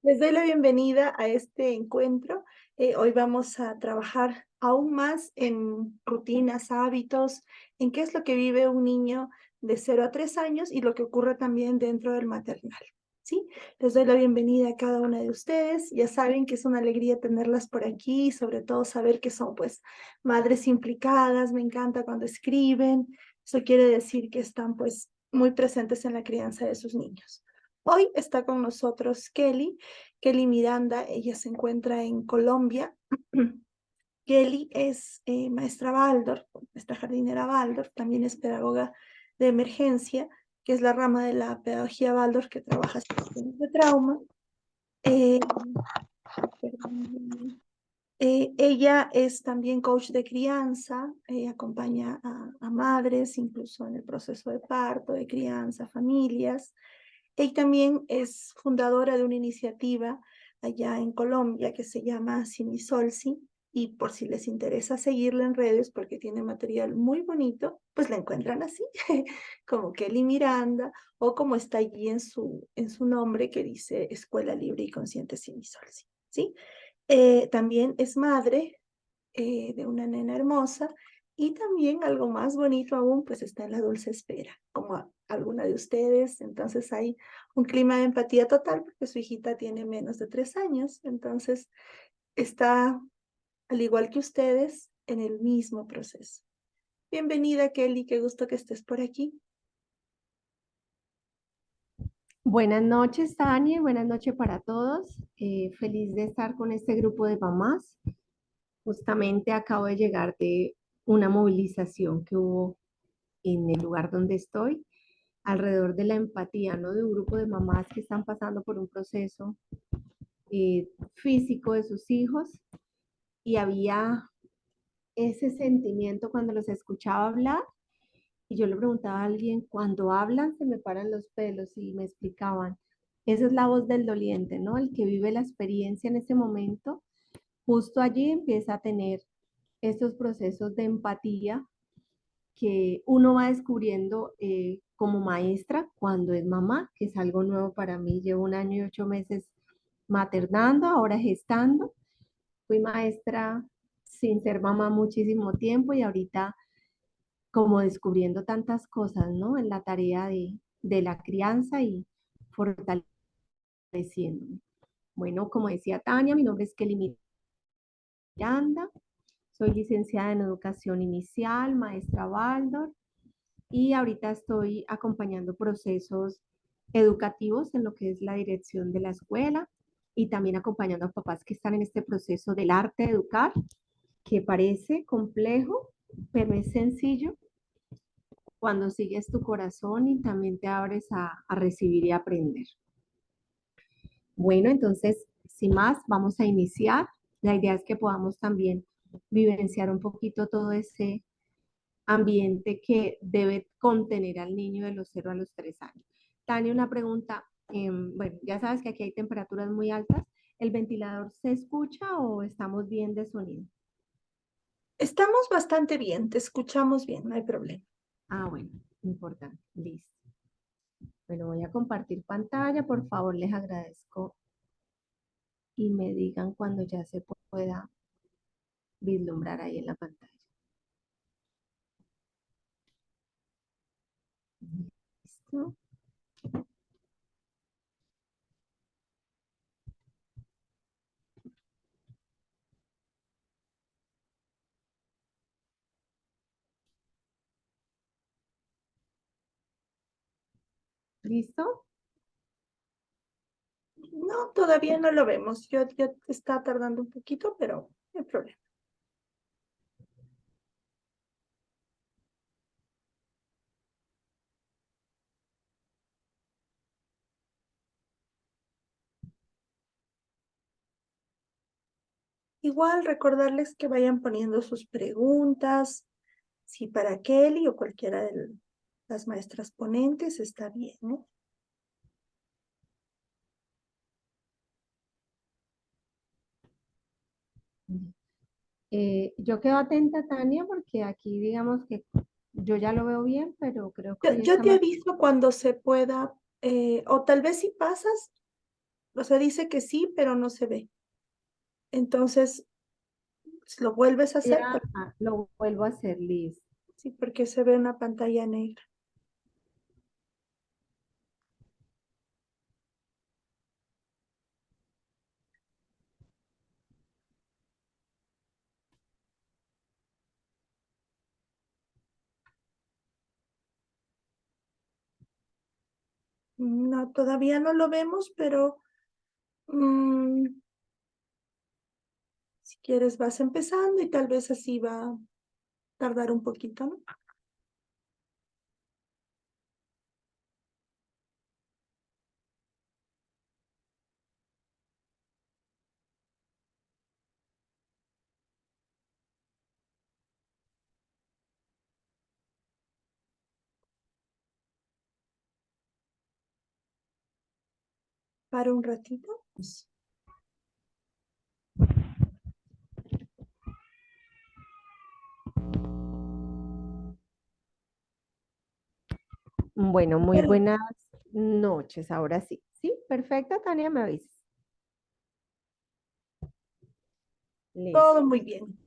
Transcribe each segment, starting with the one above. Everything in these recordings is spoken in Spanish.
Les doy la bienvenida a este encuentro. Hoy vamos a trabajar aún más en rutinas, hábitos, en qué es lo que vive un niño de 0 a 3 años y lo que ocurre también dentro del maternal. ¿Sí? Les doy la bienvenida a cada una de ustedes. Ya saben que es una alegría tenerlas por aquí y sobre todo saber que son pues madres implicadas. Me encanta cuando escriben. Eso quiere decir que están pues muy presentes en la crianza de sus niños. Hoy está con nosotros Kelly Miranda. Ella se encuentra en Colombia. Kelly es maestra Waldorf, maestra jardinera Waldorf, también es pedagoga de emergencia, que es la rama de la pedagogía Waldorf que trabaja situaciones de trauma. Eh, perdón, ella es también coach de crianza, acompaña a madres, incluso en el proceso de parto, de crianza, familias. Ella también es fundadora de una iniciativa allá en Colombia que se llama Simisolsi, y por si les interesa seguirla en redes porque tiene material muy bonito, pues la encuentran así, como Kelly Miranda, o como está allí en su nombre que dice Escuela Libre y Consciente Simisolsi, ¿sí? También es madre de una nena hermosa, y también algo más bonito aún, pues está en la dulce espera, como alguna de ustedes. Entonces hay un clima de empatía total porque su hijita tiene menos de 3 años, entonces está, al igual que ustedes, en el mismo proceso. Bienvenida, Kelly, qué gusto que estés por aquí. Buenas noches, Tania, buenas noches para todos. Feliz de estar con este grupo de mamás. Justamente acabo de llegar de una movilización que hubo en el lugar donde estoy, alrededor de la empatía, ¿no? De un grupo de mamás que están pasando por un proceso físico de sus hijos y había ese sentimiento cuando los escuchaba hablar. Y yo le preguntaba a alguien, cuando hablan se me paran los pelos y me explicaban, esa es la voz del doliente, ¿no? El que vive la experiencia en ese momento, justo allí empieza a tener estos procesos de empatía que uno va descubriendo como maestra cuando es mamá, que es algo nuevo para mí. Llevo 1 año y 8 meses maternando, ahora gestando. Fui maestra sin ser mamá muchísimo tiempo y ahorita como descubriendo tantas cosas, ¿no? En la tarea de la crianza y fortaleciéndome. Bueno, como decía Tania, mi nombre es Kelly Miranda, soy licenciada en educación inicial, maestra Waldorf, y ahorita estoy acompañando procesos educativos en lo que es la dirección de la escuela y también acompañando a papás que están en este proceso del arte de educar, que parece complejo, pero es sencillo cuando sigues tu corazón y también te abres a recibir y aprender. Bueno, entonces, sin más, vamos a iniciar. La idea es que podamos también vivenciar un poquito todo ese ambiente que debe contener al niño de los 0 a los 3 años. Tania, una pregunta. Bueno, ya sabes que aquí hay temperaturas muy altas. ¿El ventilador se escucha o estamos bien de sonido? Estamos bastante bien, te escuchamos bien, no hay problema. Ah, bueno, importante. Listo. Bueno, voy a compartir pantalla. Por favor, les agradezco y me digan cuando ya se pueda vislumbrar ahí en la pantalla. ¿Listo? ¿Listo? No, todavía no lo vemos. Yo está tardando un poquito, pero no hay problema. Igual recordarles que vayan poniendo sus preguntas, si para Kelly o cualquiera de las maestras ponentes está bien, ¿no? Yo quedo atenta, Tania, porque aquí digamos que yo ya lo veo bien, pero creo que hoy Yo está te más... aviso cuando se pueda, o tal vez si pasas, o sea, dice que sí, pero no se ve. Entonces, lo vuelves a hacer, Ya, lo vuelvo a hacer, Liz. sí, porque se ve una pantalla negra. No, todavía no lo vemos, pero si quieres vas empezando y tal vez así va a tardar un poquito, ¿no? Para un ratito. Bueno, muy Pero buenas noches, ahora sí. Sí, perfecto, Tania, me avisas. todo Listo. muy bien.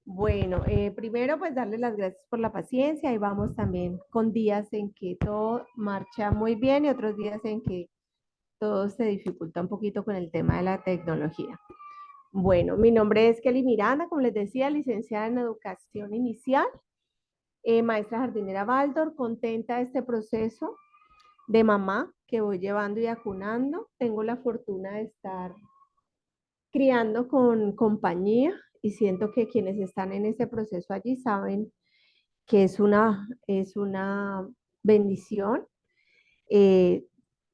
Bueno, primero pues darle las gracias por la paciencia y vamos también con días en que todo marcha muy bien y otros días en que todo se dificulta un poquito con el tema de la tecnología. Bueno, mi nombre es Kelly Miranda, como les decía, licenciada en educación inicial, maestra jardinera Baldor, contenta de este proceso de mamá que voy llevando y acunando. Tengo la fortuna de estar criando con compañía y siento que quienes están en ese proceso allí saben que es una bendición, eh,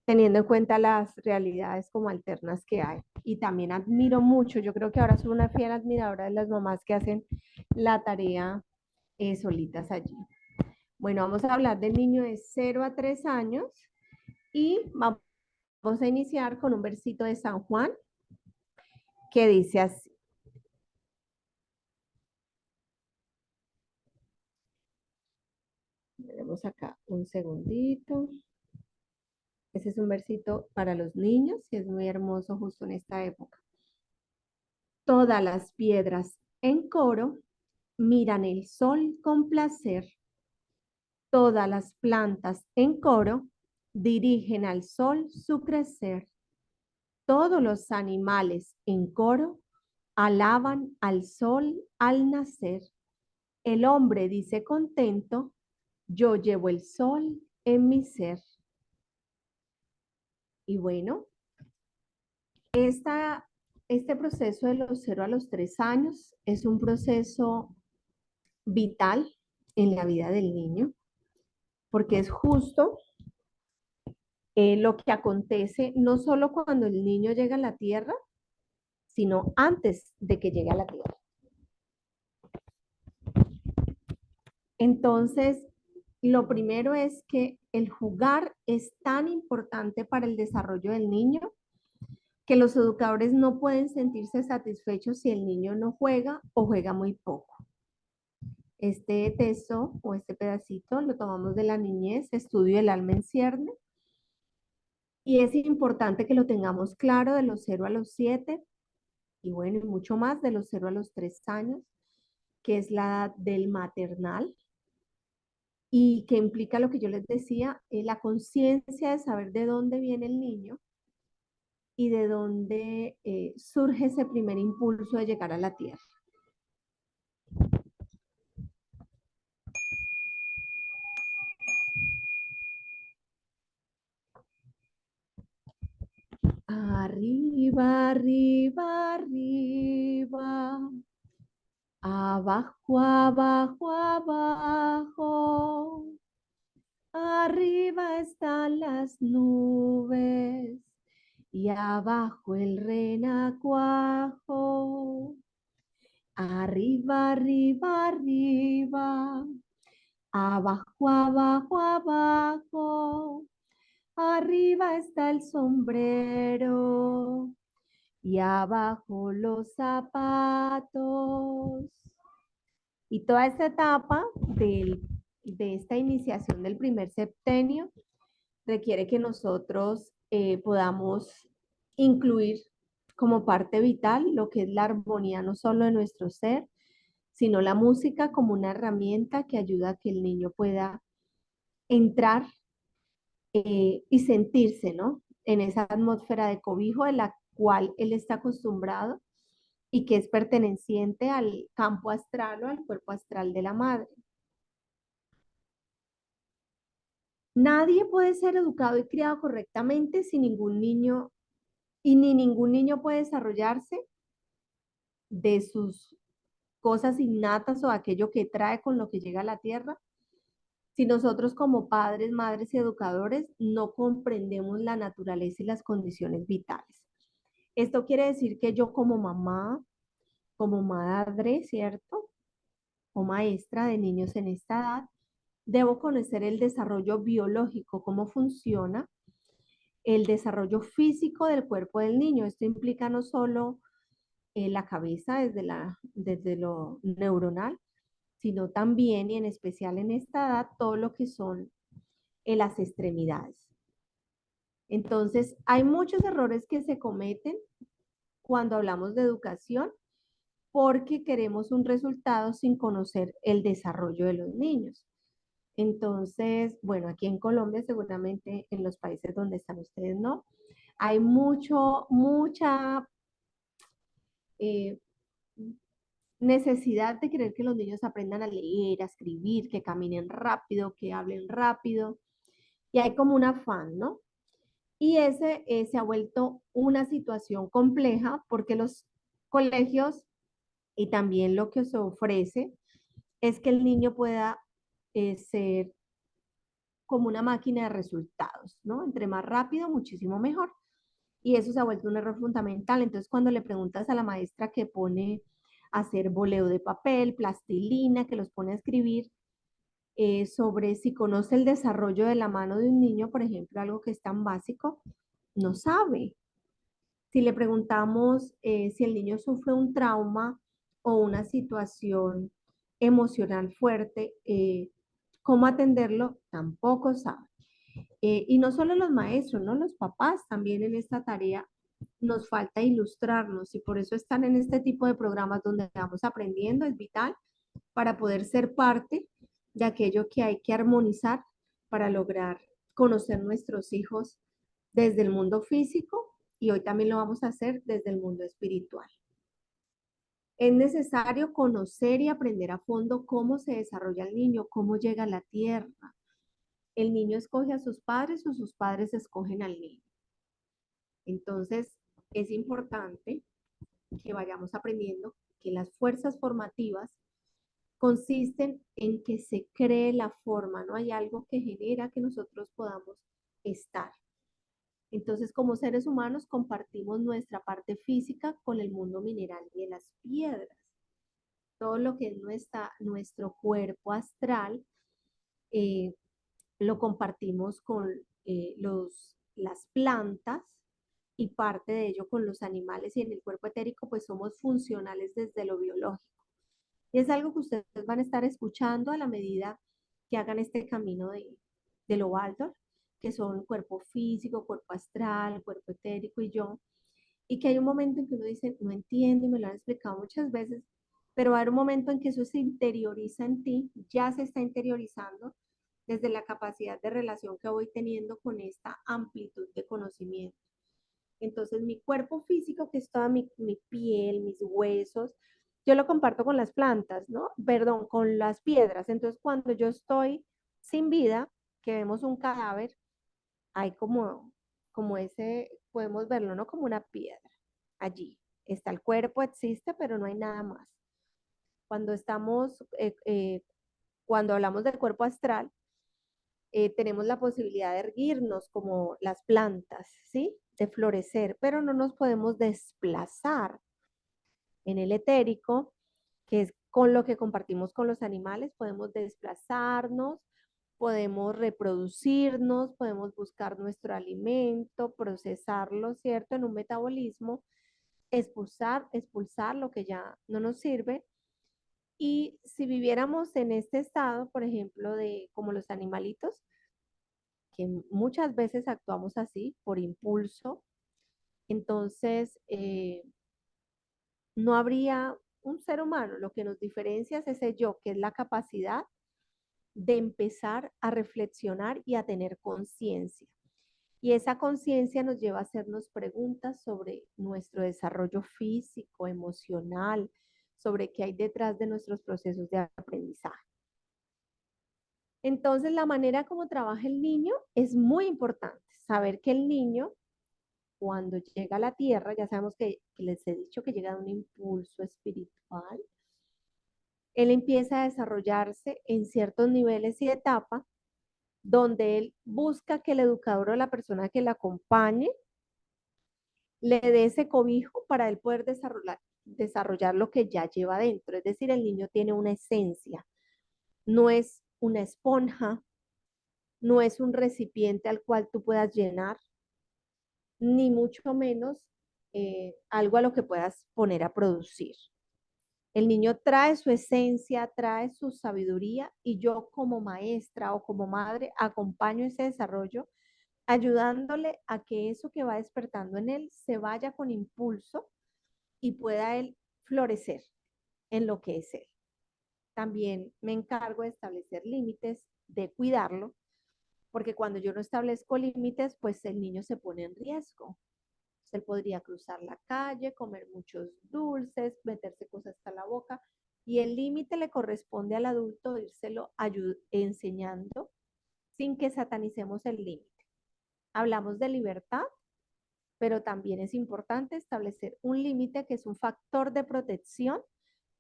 teniendo en cuenta las realidades como alternas que hay. Y también admiro mucho, yo creo que ahora soy una fiel admiradora de las mamás que hacen la tarea solitas allí. Bueno, vamos a hablar del niño de 0 a 3 años y vamos a iniciar con un versito de San Juan que dice así. Tenemos acá un segundito. Ese es un versito para los niños y es muy hermoso justo en esta época. Todas las piedras en coro miran el sol con placer. Todas las plantas en coro dirigen al sol su crecer. Todos los animales en coro alaban al sol al nacer. El hombre dice contento, yo llevo el sol en mi ser. Y bueno, este proceso de los 0 a los 3 años es un proceso vital en la vida del niño, porque es justo lo que acontece no solo cuando el niño llega a la tierra, sino antes de que llegue a la tierra. Entonces, lo primero es que el jugar es tan importante para el desarrollo del niño que los educadores no pueden sentirse satisfechos si el niño no juega o juega muy poco. Este texto o este pedacito lo tomamos de la niñez, Estudio del alma en cierne, y es importante que lo tengamos claro de los 0 a los 7 y bueno, y mucho más de los 0 a los 3 años, que es la edad del maternal y que implica lo que yo les decía, la conciencia de saber de dónde viene el niño y de dónde surge ese primer impulso de llegar a la tierra. Arriba, arriba, arriba. Abajo, abajo, abajo. Arriba están las nubes y abajo el renacuajo. Arriba, arriba, arriba. Abajo, abajo, abajo. Arriba está el sombrero y abajo los zapatos. Y toda esta etapa de esta iniciación del primer septenio requiere que nosotros podamos incluir como parte vital lo que es la armonía no solo de nuestro ser, sino la música como una herramienta que ayuda a que el niño pueda entrar y sentirse, ¿no? En esa atmósfera de cobijo de la cual él está acostumbrado y que es perteneciente al campo astral o al cuerpo astral de la madre. Nadie puede ser educado y criado correctamente si ningún niño, y ni ningún niño puede desarrollarse de sus cosas innatas o aquello que trae con lo que llega a la tierra, si nosotros como padres, madres y educadores no comprendemos la naturaleza y las condiciones vitales. Esto quiere decir que yo como mamá, como madre, ¿cierto? O maestra de niños en esta edad, debo conocer el desarrollo biológico, cómo funciona, el desarrollo físico del cuerpo del niño. Esto implica no solo la cabeza desde lo neuronal, sino también y en especial en esta edad todo lo que son las extremidades. Entonces, hay muchos errores que se cometen cuando hablamos de educación porque queremos un resultado sin conocer el desarrollo de los niños. Entonces, bueno, aquí en Colombia, seguramente en los países donde están ustedes, no, hay mucha eh, necesidad de querer que los niños aprendan a leer, a escribir, que caminen rápido, que hablen rápido, y hay como un afán, ¿no? Y ese se ha vuelto una situación compleja porque los colegios y también lo que se ofrece es que el niño pueda ser como una máquina de resultados, ¿no? Entre más rápido, muchísimo mejor. Y eso se ha vuelto un error fundamental. Entonces, cuando le preguntas a la maestra que pone a hacer boleo de papel, plastilina, que los pone a escribir sobre si conoce el desarrollo de la mano de un niño, por ejemplo, algo que es tan básico, no sabe. Si le preguntamos si el niño sufre un trauma o una situación emocional fuerte, cómo atenderlo, tampoco sabe. Y no solo los maestros, ¿no? Los papás también en esta tarea nos falta ilustrarnos y por eso están en este tipo de programas donde vamos aprendiendo, es vital para poder ser parte de aquello que hay que armonizar para lograr conocer nuestros hijos desde el mundo físico y hoy también lo vamos a hacer desde el mundo espiritual. Es necesario conocer y aprender a fondo cómo se desarrolla el niño, cómo llega a la tierra. El niño escoge a sus padres o sus padres escogen al niño. Entonces, es importante que vayamos aprendiendo que las fuerzas formativas consisten en que se cree la forma, no hay algo que genera que nosotros podamos estar. Entonces, como seres humanos, compartimos nuestra parte física con el mundo mineral y de las piedras. Todo lo que es nuestro cuerpo astral eh, lo compartimos con las plantas y parte de ello con los animales y en el cuerpo etérico, pues somos funcionales desde lo biológico. Y es algo que ustedes van a estar escuchando a la medida que hagan este camino de lo Waldorf, que son cuerpo físico, cuerpo astral, cuerpo etérico y yo. Y que hay un momento en que uno dice, no entiendo, y me lo han explicado muchas veces, pero va a haber un momento en que eso se interioriza en ti, ya se está interiorizando desde la capacidad de relación que voy teniendo con esta amplitud de conocimiento. Entonces, mi cuerpo físico, que es toda mi piel, mis huesos, yo lo comparto con las plantas, ¿no? Perdón, con las piedras. Entonces, cuando yo estoy sin vida, que vemos un cadáver, hay como ese, podemos verlo, ¿no? Como una piedra allí. Está el cuerpo, existe, pero no hay nada más. Cuando cuando hablamos del cuerpo astral, tenemos la posibilidad de erguirnos como las plantas, ¿sí? De florecer, pero no nos podemos desplazar. En el etérico, que es con lo que compartimos con los animales, podemos desplazarnos, podemos reproducirnos, podemos buscar nuestro alimento, procesarlo, ¿cierto? En un metabolismo, expulsar lo que ya no nos sirve. Y si viviéramos en este estado, por ejemplo, de como los animalitos, que muchas veces actuamos así por impulso, Entonces, no habría un ser humano. Lo que nos diferencia es ese yo, que es la capacidad de empezar a reflexionar y a tener conciencia. Y esa conciencia nos lleva a hacernos preguntas sobre nuestro desarrollo físico, emocional, sobre qué hay detrás de nuestros procesos de aprendizaje. Entonces, la manera como trabaja el niño es muy importante. Saber que el niño, cuando llega a la tierra, ya sabemos que les he dicho que llega de un impulso espiritual, él empieza a desarrollarse en ciertos niveles y etapas donde él busca que el educador o la persona que le acompañe le dé ese cobijo para él poder desarrollar lo que ya lleva dentro. Es decir, el niño tiene una esencia, no es una esponja, no es un recipiente al cual tú puedas llenar, ni mucho menos algo a lo que puedas poner a producir. El niño trae su esencia, trae su sabiduría y yo como maestra o como madre acompaño ese desarrollo ayudándole a que eso que va despertando en él se vaya con impulso y pueda él florecer en lo que es él. También me encargo de establecer límites, de cuidarlo, porque cuando yo no establezco límites, pues el niño se pone en riesgo. Él podría cruzar la calle, comer muchos dulces, meterse cosas hasta la boca, y el límite le corresponde al adulto írselo enseñando sin que satanicemos el límite. Hablamos de libertad, pero también es importante establecer un límite que es un factor de protección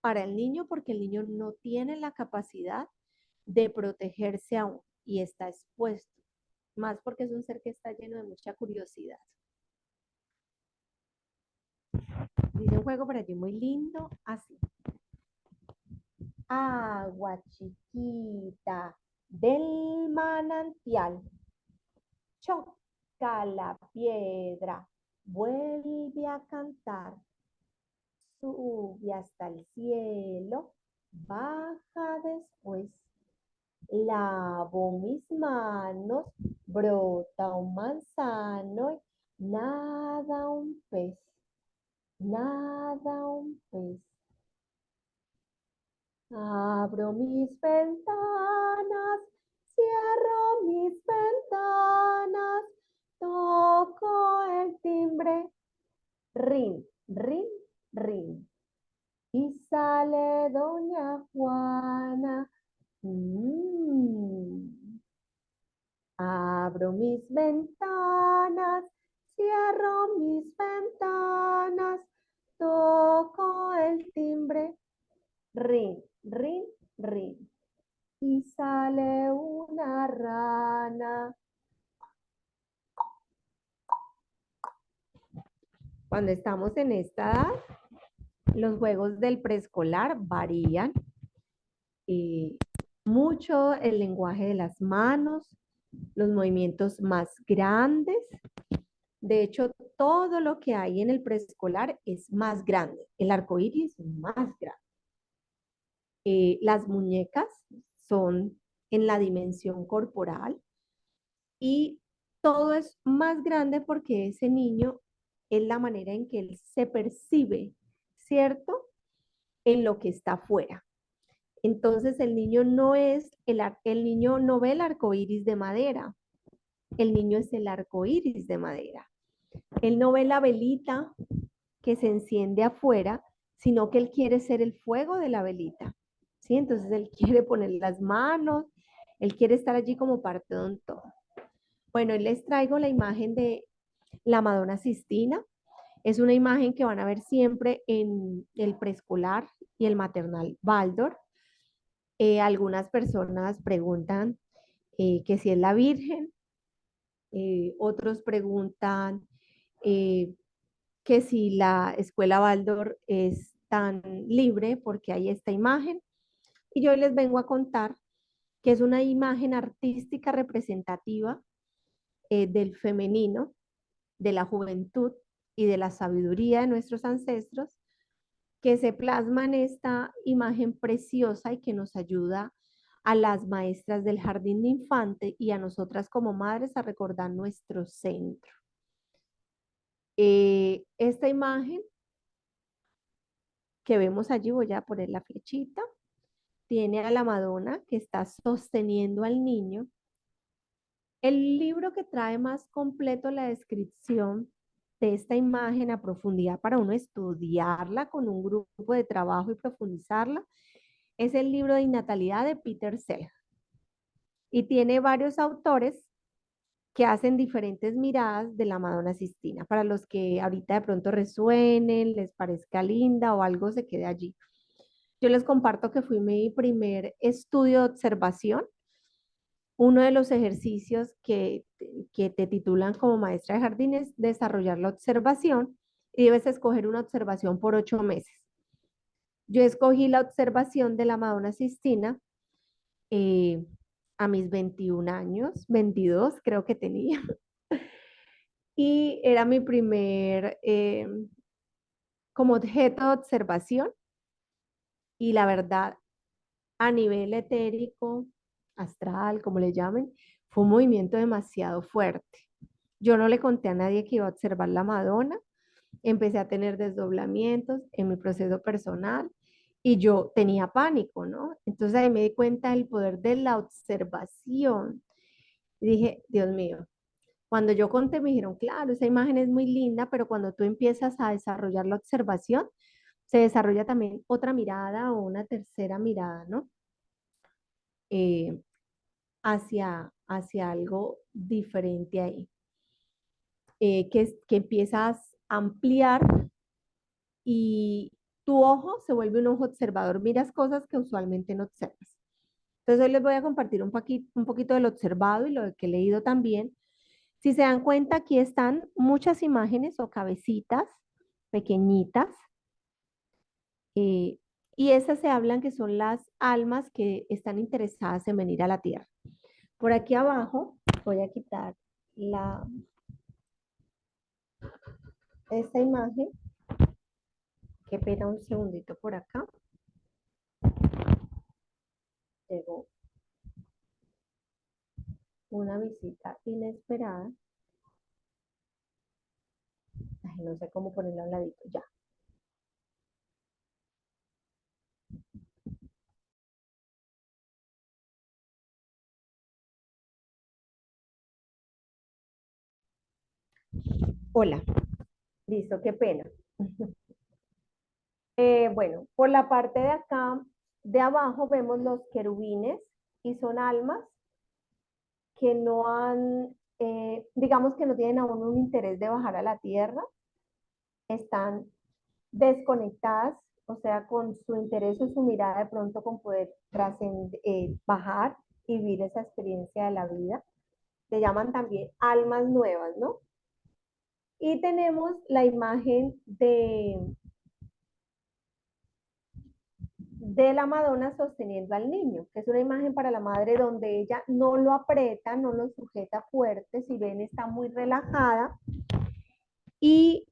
para el niño porque el niño no tiene la capacidad de protegerse aún y está expuesto, más porque es un ser que está lleno de mucha curiosidad. Dice un juego por allí muy lindo, así. Agua chiquita del manantial, choca la piedra, vuelve a cantar, sube hasta el cielo, baja después. Lavo mis manos, brota un manzano, nada un pez, nada un pez. Abro mis ventanas, cierro mis ventanas, toco el timbre, rin, rin, rin. Y sale doña Juana. Abro mis ventanas, cierro mis ventanas, toco el timbre, rin, rin, rin. Y sale una rana. Cuando estamos en esta edad, los juegos del preescolar varían mucho el lenguaje de las manos, los movimientos más grandes. De hecho, todo lo que hay en el preescolar es más grande. El arco iris es más grande. Las muñecas son en la dimensión corporal y todo es más grande porque ese niño es la manera en que él se percibe, ¿cierto? En lo que está afuera. Entonces el niño no es, el niño no ve el arco iris de madera, el niño es el arco iris de madera. Él no ve la velita que se enciende afuera, sino que él quiere ser el fuego de la velita. ¿Sí? Entonces él quiere poner las manos, él quiere estar allí como parte de un todo. Bueno, y les traigo la imagen de la Madonna Sistina. Es una imagen que van a ver siempre en el preescolar y el maternal Waldorf. Algunas personas preguntan que si es la Virgen, otros preguntan que si la escuela Waldorf es tan libre porque hay esta imagen. Y yo les vengo a contar que es una imagen artística representativa del femenino, de la juventud y de la sabiduría de nuestros ancestros, que se plasma en esta imagen preciosa y que nos ayuda a las maestras del jardín de infante y a nosotras como madres a recordar nuestro centro. Esta imagen que vemos allí, voy a poner la flechita, tiene a la Madonna que está sosteniendo al niño. El libro que trae más completo la descripción de esta imagen a profundidad para uno estudiarla con un grupo de trabajo y profundizarla es el libro de Innatalidad de Peter Self. Y tiene varios autores que hacen diferentes miradas de la Madonna Sistina, para los que ahorita de pronto resuenen, les parezca linda o algo se quede allí. Yo les comparto que fui mi primer estudio de observación. Uno de los ejercicios que te titulan como maestra de jardín es desarrollar la observación y debes escoger una observación por 8 meses. Yo escogí la observación de la Madonna Sistina eh, a mis 21 años, 22 creo que tenía, y era mi primer como objeto de observación y la verdad a nivel etérico, astral, como le llamen, fue un movimiento demasiado fuerte. Yo no le conté a nadie que iba a observar la Madonna, empecé a tener desdoblamientos en mi proceso personal y yo tenía pánico, ¿no? Entonces ahí me di cuenta del poder de la observación. Y dije, Dios mío, cuando yo conté me dijeron, claro, esa imagen es muy linda, pero cuando tú empiezas a desarrollar la observación, se desarrolla también otra mirada o una tercera mirada, ¿no? Eh, hacia algo diferente ahí, que empiezas a ampliar y tu ojo se vuelve un ojo observador, miras cosas que usualmente no observas. Entonces hoy les voy a compartir un poquito de lo observado y lo que he leído también. Si se dan cuenta, aquí están muchas imágenes o cabecitas pequeñitas, eh, y esas se hablan que son las almas que están interesadas en venir a la tierra. Por aquí abajo voy a quitar esta imagen. Qué pena, un segundito por acá. Llegó una visita inesperada. Ay, no sé cómo ponerlo al ladito. Ya. Hola. Listo, qué pena. Bueno, por la parte de acá, de abajo, vemos los querubines y son almas que no han, digamos que no tienen aún un interés de bajar a la tierra, están desconectadas, o sea, con su interés o su mirada de pronto con poder bajar y vivir esa experiencia de la vida. Se llaman también almas nuevas, ¿no? Y tenemos la imagen de la Madonna sosteniendo al niño, que es una imagen para la madre donde ella no lo aprieta, no lo sujeta fuerte, si ven está muy relajada y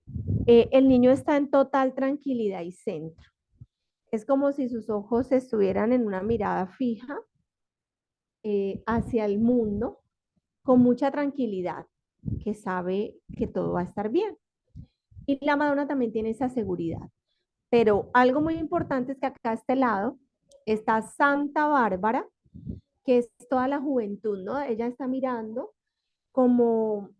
el niño está en total tranquilidad y centro. Es como si sus ojos estuvieran en una mirada fija hacia el mundo con mucha tranquilidad, que sabe que todo va a estar bien. Y la Madonna también tiene esa seguridad. Pero algo muy importante es que acá a este lado está Santa Bárbara, que es toda la juventud, ¿no? Ella está mirando como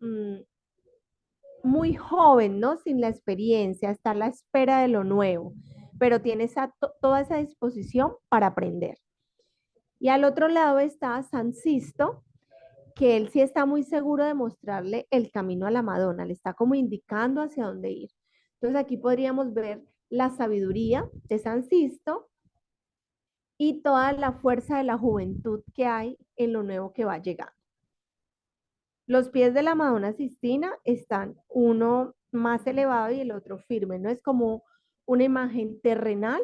muy joven, ¿no? Sin la experiencia, está a la espera de lo nuevo, pero tiene toda esa disposición para aprender. Y al otro lado está San Sisto, que él sí está muy seguro de mostrarle el camino a la Madonna, le está como indicando hacia dónde ir. Entonces aquí podríamos ver la sabiduría de San Sisto y toda la fuerza de la juventud que hay en lo nuevo que va llegando. Los pies de la Madonna Sistina están uno más elevado y el otro firme, ¿no? Es como una imagen terrenal,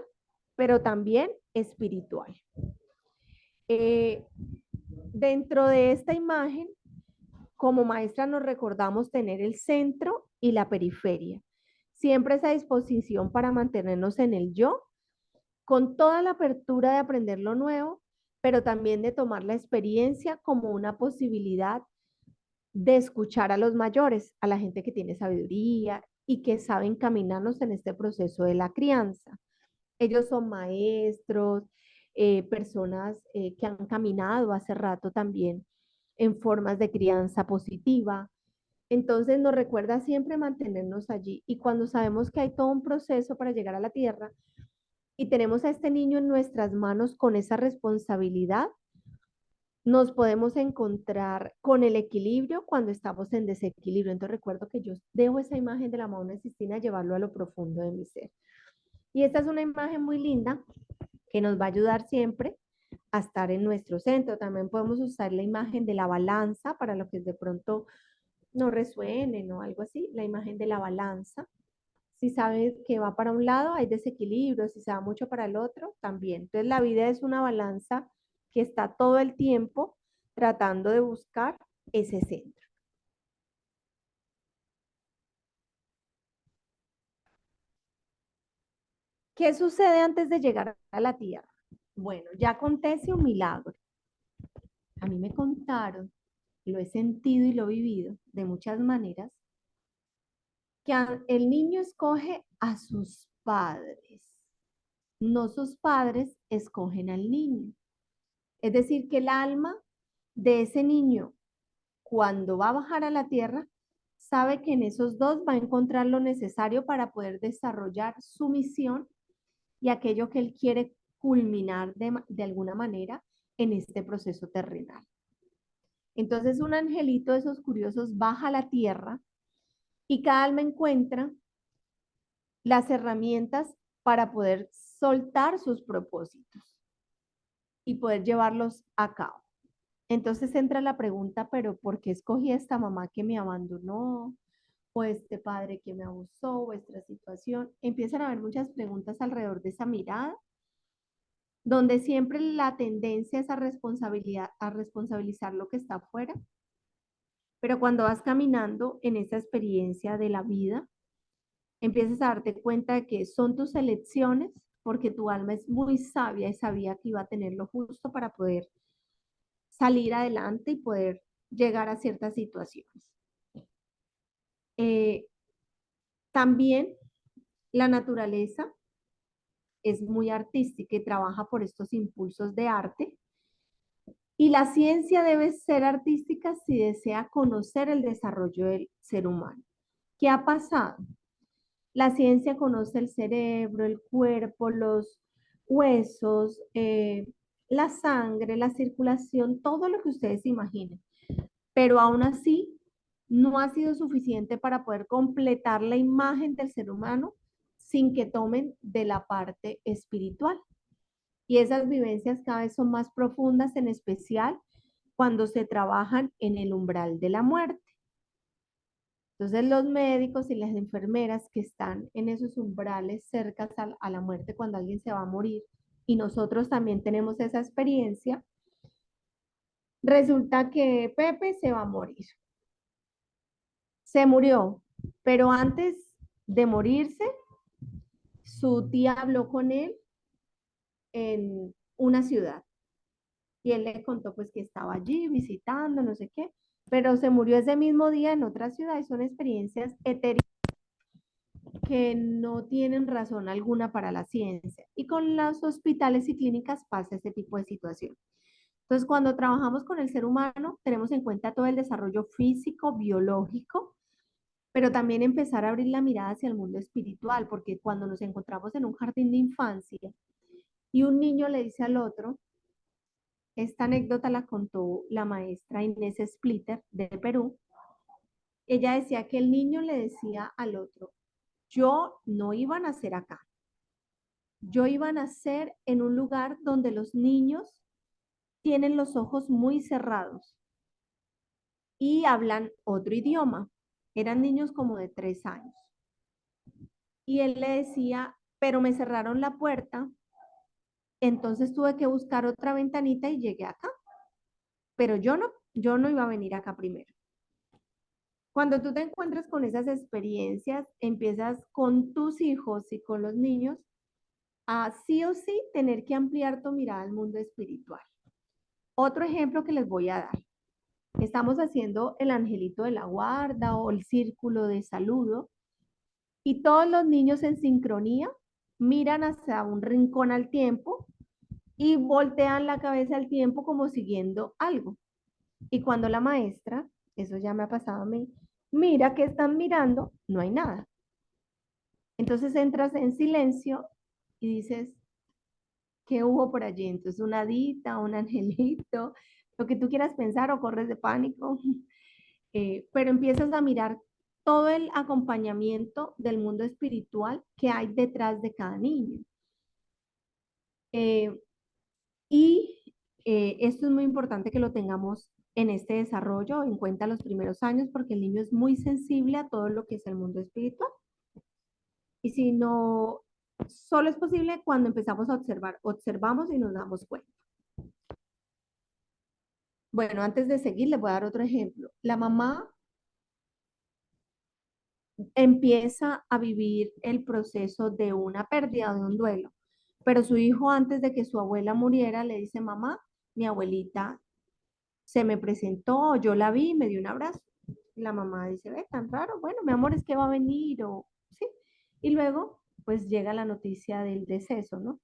pero también espiritual. Dentro de esta imagen, como maestra nos recordamos tener el centro y la periferia. Siempre esa disposición para mantenernos en el yo, con toda la apertura de aprender lo nuevo, pero también de tomar la experiencia como una posibilidad de escuchar a los mayores, a la gente que tiene sabiduría y que sabe encaminarnos en este proceso de la crianza. Ellos son maestros, personas que han caminado hace rato también en formas de crianza positiva. Entonces nos recuerda siempre mantenernos allí. Y cuando sabemos que hay todo un proceso para llegar a la tierra y tenemos a este niño en nuestras manos con esa responsabilidad, nos podemos encontrar con el equilibrio cuando estamos en desequilibrio. Entonces recuerdo que yo dejo esa imagen de la Madonna Sistina llevarlo a lo profundo de mi ser. Y esta es una imagen muy linda que nos va a ayudar siempre a estar en nuestro centro. También podemos usar la imagen de la balanza para lo que de pronto no resuene o algo así, la imagen de la balanza. Si sabes que va para un lado, hay desequilibrio, si se va mucho para el otro, también. Entonces la vida es una balanza que está todo el tiempo tratando de buscar ese centro. ¿Qué sucede antes de llegar a la tierra? Bueno, ya acontece un milagro. A mí me contaron, lo he sentido y lo he vivido de muchas maneras, que el niño escoge a sus padres, no sus padres escogen al niño. Es decir, que el alma de ese niño, cuando va a bajar a la tierra, sabe que en esos dos va a encontrar lo necesario para poder desarrollar su misión y aquello que él quiere culminar de alguna manera en este proceso terrenal. Entonces un angelito de esos curiosos baja a la tierra y cada alma encuentra las herramientas para poder soltar sus propósitos y poder llevarlos a cabo. Entonces entra la pregunta, pero ¿por qué escogí a esta mamá que me abandonó? ¿O este padre que me abusó? ¿O esta situación? Empiezan a haber muchas preguntas alrededor de esa mirada, donde siempre la tendencia es a responsabilizar lo que está afuera. Pero cuando vas caminando en esa experiencia de la vida, empiezas a darte cuenta de que son tus elecciones, porque tu alma es muy sabia y sabía que iba a tener lo justo para poder salir adelante y poder llegar a ciertas situaciones. Eh, También la naturaleza es muy artística y trabaja por estos impulsos de arte. Y la ciencia debe ser artística si desea conocer el desarrollo del ser humano. ¿Qué ha pasado? La ciencia conoce el cerebro, el cuerpo, los huesos, la sangre, la circulación, todo lo que ustedes imaginen. Pero aún así, no ha sido suficiente para poder completar la imagen del ser humano sin que tomen de la parte espiritual. Y esas vivencias cada vez son más profundas, en especial cuando se trabajan en el umbral de la muerte. Entonces los médicos y las enfermeras que están en esos umbrales cerca a la muerte cuando alguien se va a morir, y nosotros también tenemos esa experiencia, resulta que Pepe se va a morir. Se murió, pero antes de morirse, su tía habló con él en una ciudad y él le contó pues que estaba allí visitando, no sé qué, pero se murió ese mismo día en otra ciudad y son experiencias etéreas que no tienen razón alguna para la ciencia. Y con los hospitales y clínicas pasa este tipo de situación. Entonces, cuando trabajamos con el ser humano, tenemos en cuenta todo el desarrollo físico, biológico, pero también empezar a abrir la mirada hacia el mundo espiritual, porque cuando nos encontramos en un jardín de infancia y un niño le dice al otro, esta anécdota la contó la maestra Inés Splitter de Perú, ella decía que el niño le decía al otro, yo no iba a nacer acá, yo iba a nacer en un lugar donde los niños tienen los ojos muy cerrados y hablan otro idioma. Eran niños como de 3 años. Y él le decía, pero me cerraron la puerta, entonces tuve que buscar otra ventanita y llegué acá. Pero yo no iba a venir acá primero. Cuando tú te encuentras con esas experiencias, empiezas con tus hijos y con los niños a sí o sí tener que ampliar tu mirada al mundo espiritual. Otro ejemplo que les voy a dar. Estamos haciendo el angelito de la guarda o el círculo de saludo y todos los niños en sincronía miran hacia un rincón al tiempo y voltean la cabeza al tiempo como siguiendo algo. Y cuando la maestra, eso ya me ha pasado a mí, mira que están mirando, no hay nada. Entonces entras en silencio y dices, ¿qué hubo por allí? Entonces una hadita, un angelito, lo que tú quieras pensar o corres de pánico, pero empiezas a mirar todo el acompañamiento del mundo espiritual que hay detrás de cada niño. Eh, y esto es muy importante que lo tengamos en este desarrollo en cuenta los primeros años porque el niño es muy sensible a todo lo que es el mundo espiritual. Y si no, solo es posible cuando empezamos a observar, observamos y nos damos cuenta. Bueno, antes de seguir, les voy a dar otro ejemplo. La mamá empieza a vivir el proceso de una pérdida, de un duelo, pero su hijo antes de que su abuela muriera le dice, mamá, mi abuelita se me presentó, yo la vi, me dio un abrazo. Y la mamá dice, ve, tan raro, bueno, mi amor, es que va a venir, o sí. Y luego, pues llega la noticia del deceso, ¿no?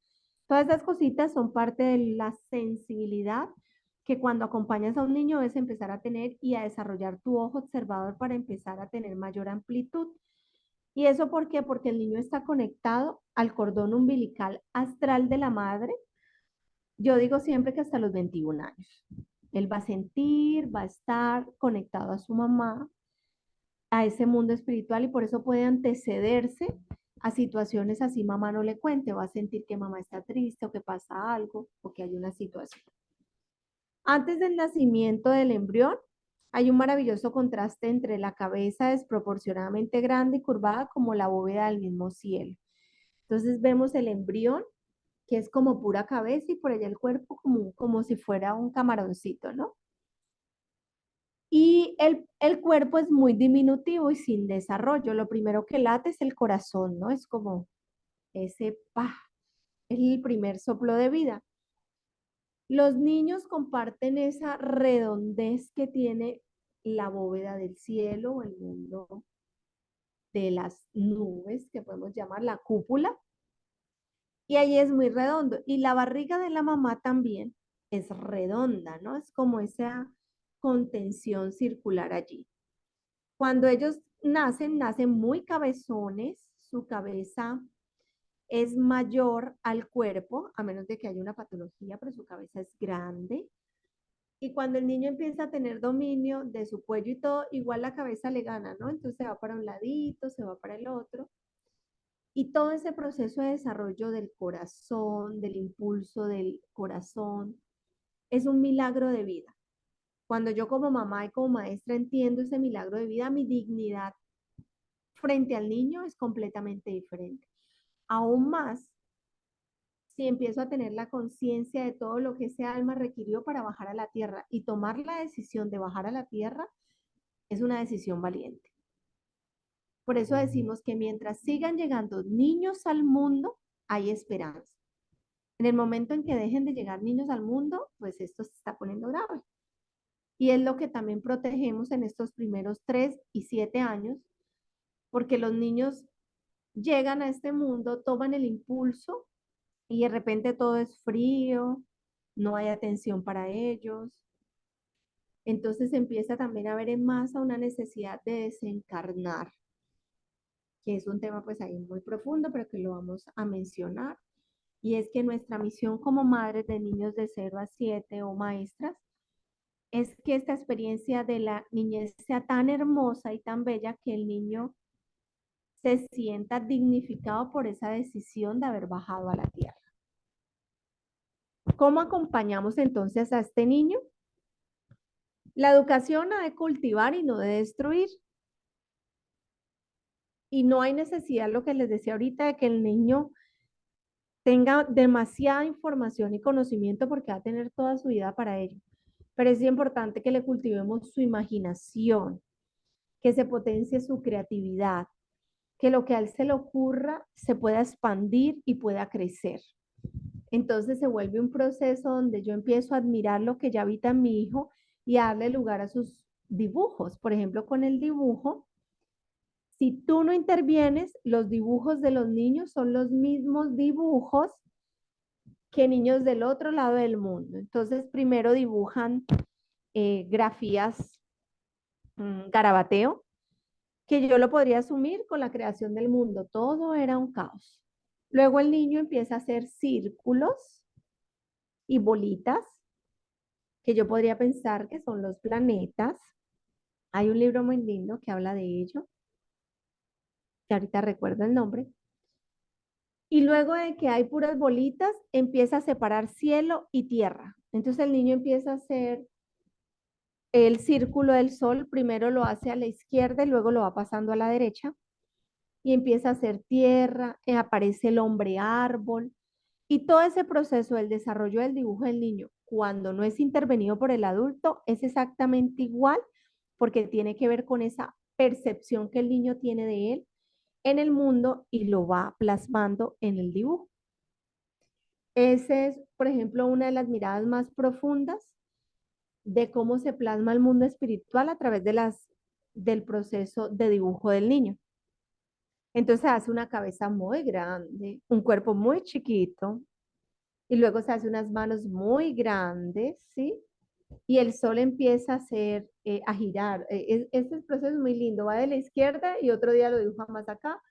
Todas esas cositas son parte de la sensibilidad que cuando acompañas a un niño debes empezar a tener y a desarrollar tu ojo observador para empezar a tener mayor amplitud. ¿Y eso por qué? Porque el niño está conectado al cordón umbilical astral de la madre. Yo digo siempre que hasta los 21 años. Él va a sentir, va a estar conectado a su mamá, a ese mundo espiritual y por eso puede antecederse a situaciones así mamá no le cuente, va a sentir que mamá está triste o que pasa algo o que hay una situación. Antes del nacimiento del embrión, hay un maravilloso contraste entre la cabeza desproporcionadamente grande y curvada como la bóveda del mismo cielo. Entonces vemos el embrión, que es como pura cabeza y por allá el cuerpo como si fuera un camaroncito, ¿no? Y el cuerpo es muy diminutivo y sin desarrollo. Lo primero que late es el corazón, ¿no? Es como ese pa, es el primer soplo de vida. Los niños comparten esa redondez que tiene la bóveda del cielo, el mundo de las nubes, que podemos llamar la cúpula, y ahí es muy redondo. Y la barriga de la mamá también es redonda, ¿no? Es como esa contención circular allí. Cuando ellos nacen, nacen muy cabezones, su cabeza es mayor al cuerpo, a menos de que haya una patología, pero su cabeza es grande. Y cuando el niño empieza a tener dominio de su cuello y todo, igual la cabeza le gana, ¿no? Entonces se va para un ladito, se va para el otro. Y todo ese proceso de desarrollo del corazón, del impulso del corazón, es un milagro de vida. Cuando yo como mamá y como maestra entiendo ese milagro de vida, mi dignidad frente al niño es completamente diferente. Aún más si empiezo a tener la conciencia de todo lo que ese alma requirió para bajar a la tierra y tomar la decisión de bajar a la tierra es una decisión valiente. Por eso decimos que mientras sigan llegando niños al mundo, hay esperanza. En el momento en que dejen de llegar niños al mundo, pues esto se está poniendo grave. Y es lo que también protegemos en estos primeros 3 y 7 años, porque los niños llegan a este mundo, toman el impulso y de repente todo es frío, no hay atención para ellos. Entonces empieza también a haber en masa una necesidad de desencarnar, que es un tema pues ahí muy profundo, pero que lo vamos a mencionar. Y es que nuestra misión como madres de niños de 0 a 7 o maestras es que esta experiencia de la niñez sea tan hermosa y tan bella que el niño se sienta dignificado por esa decisión de haber bajado a la tierra. ¿Cómo acompañamos entonces a este niño? La educación ha de cultivar y no de destruir. Y no hay necesidad, lo que les decía ahorita, de que el niño tenga demasiada información y conocimiento porque va a tener toda su vida para ello. Pero es importante que le cultivemos su imaginación, que se potencie su creatividad, que lo que a él se le ocurra se pueda expandir y pueda crecer. Entonces se vuelve un proceso donde yo empiezo a admirar lo que ya habita en mi hijo y a darle lugar a sus dibujos. Por ejemplo, con el dibujo, si tú no intervienes, los dibujos de los niños son los mismos dibujos que niños del otro lado del mundo. Entonces, primero dibujan grafías, garabateo, que yo lo podría asumir con la creación del mundo. Todo era un caos. Luego el niño empieza a hacer círculos y bolitas, que yo podría pensar que son los planetas. Hay un libro muy lindo que habla de ello, que ahorita recuerdo el nombre. Y luego de que hay puras bolitas, empieza a separar cielo y tierra. Entonces el niño empieza a hacer el círculo del sol, primero lo hace a la izquierda y luego lo va pasando a la derecha y empieza a hacer tierra, aparece el hombre árbol y todo ese proceso del desarrollo del dibujo del niño, cuando no es intervenido por el adulto, es exactamente igual porque tiene que ver con esa percepción que el niño tiene de él en el mundo y lo va plasmando en el dibujo. Esa es, por ejemplo, una de las miradas más profundas de cómo se plasma el mundo espiritual a través del proceso de dibujo del niño. Entonces se hace una cabeza muy grande, un cuerpo muy chiquito, y luego se hace unas manos muy grandes, ¿sí? Y el sol empieza a girar. Este proceso es muy lindo, va de la izquierda y otro día lo dibuja más acá,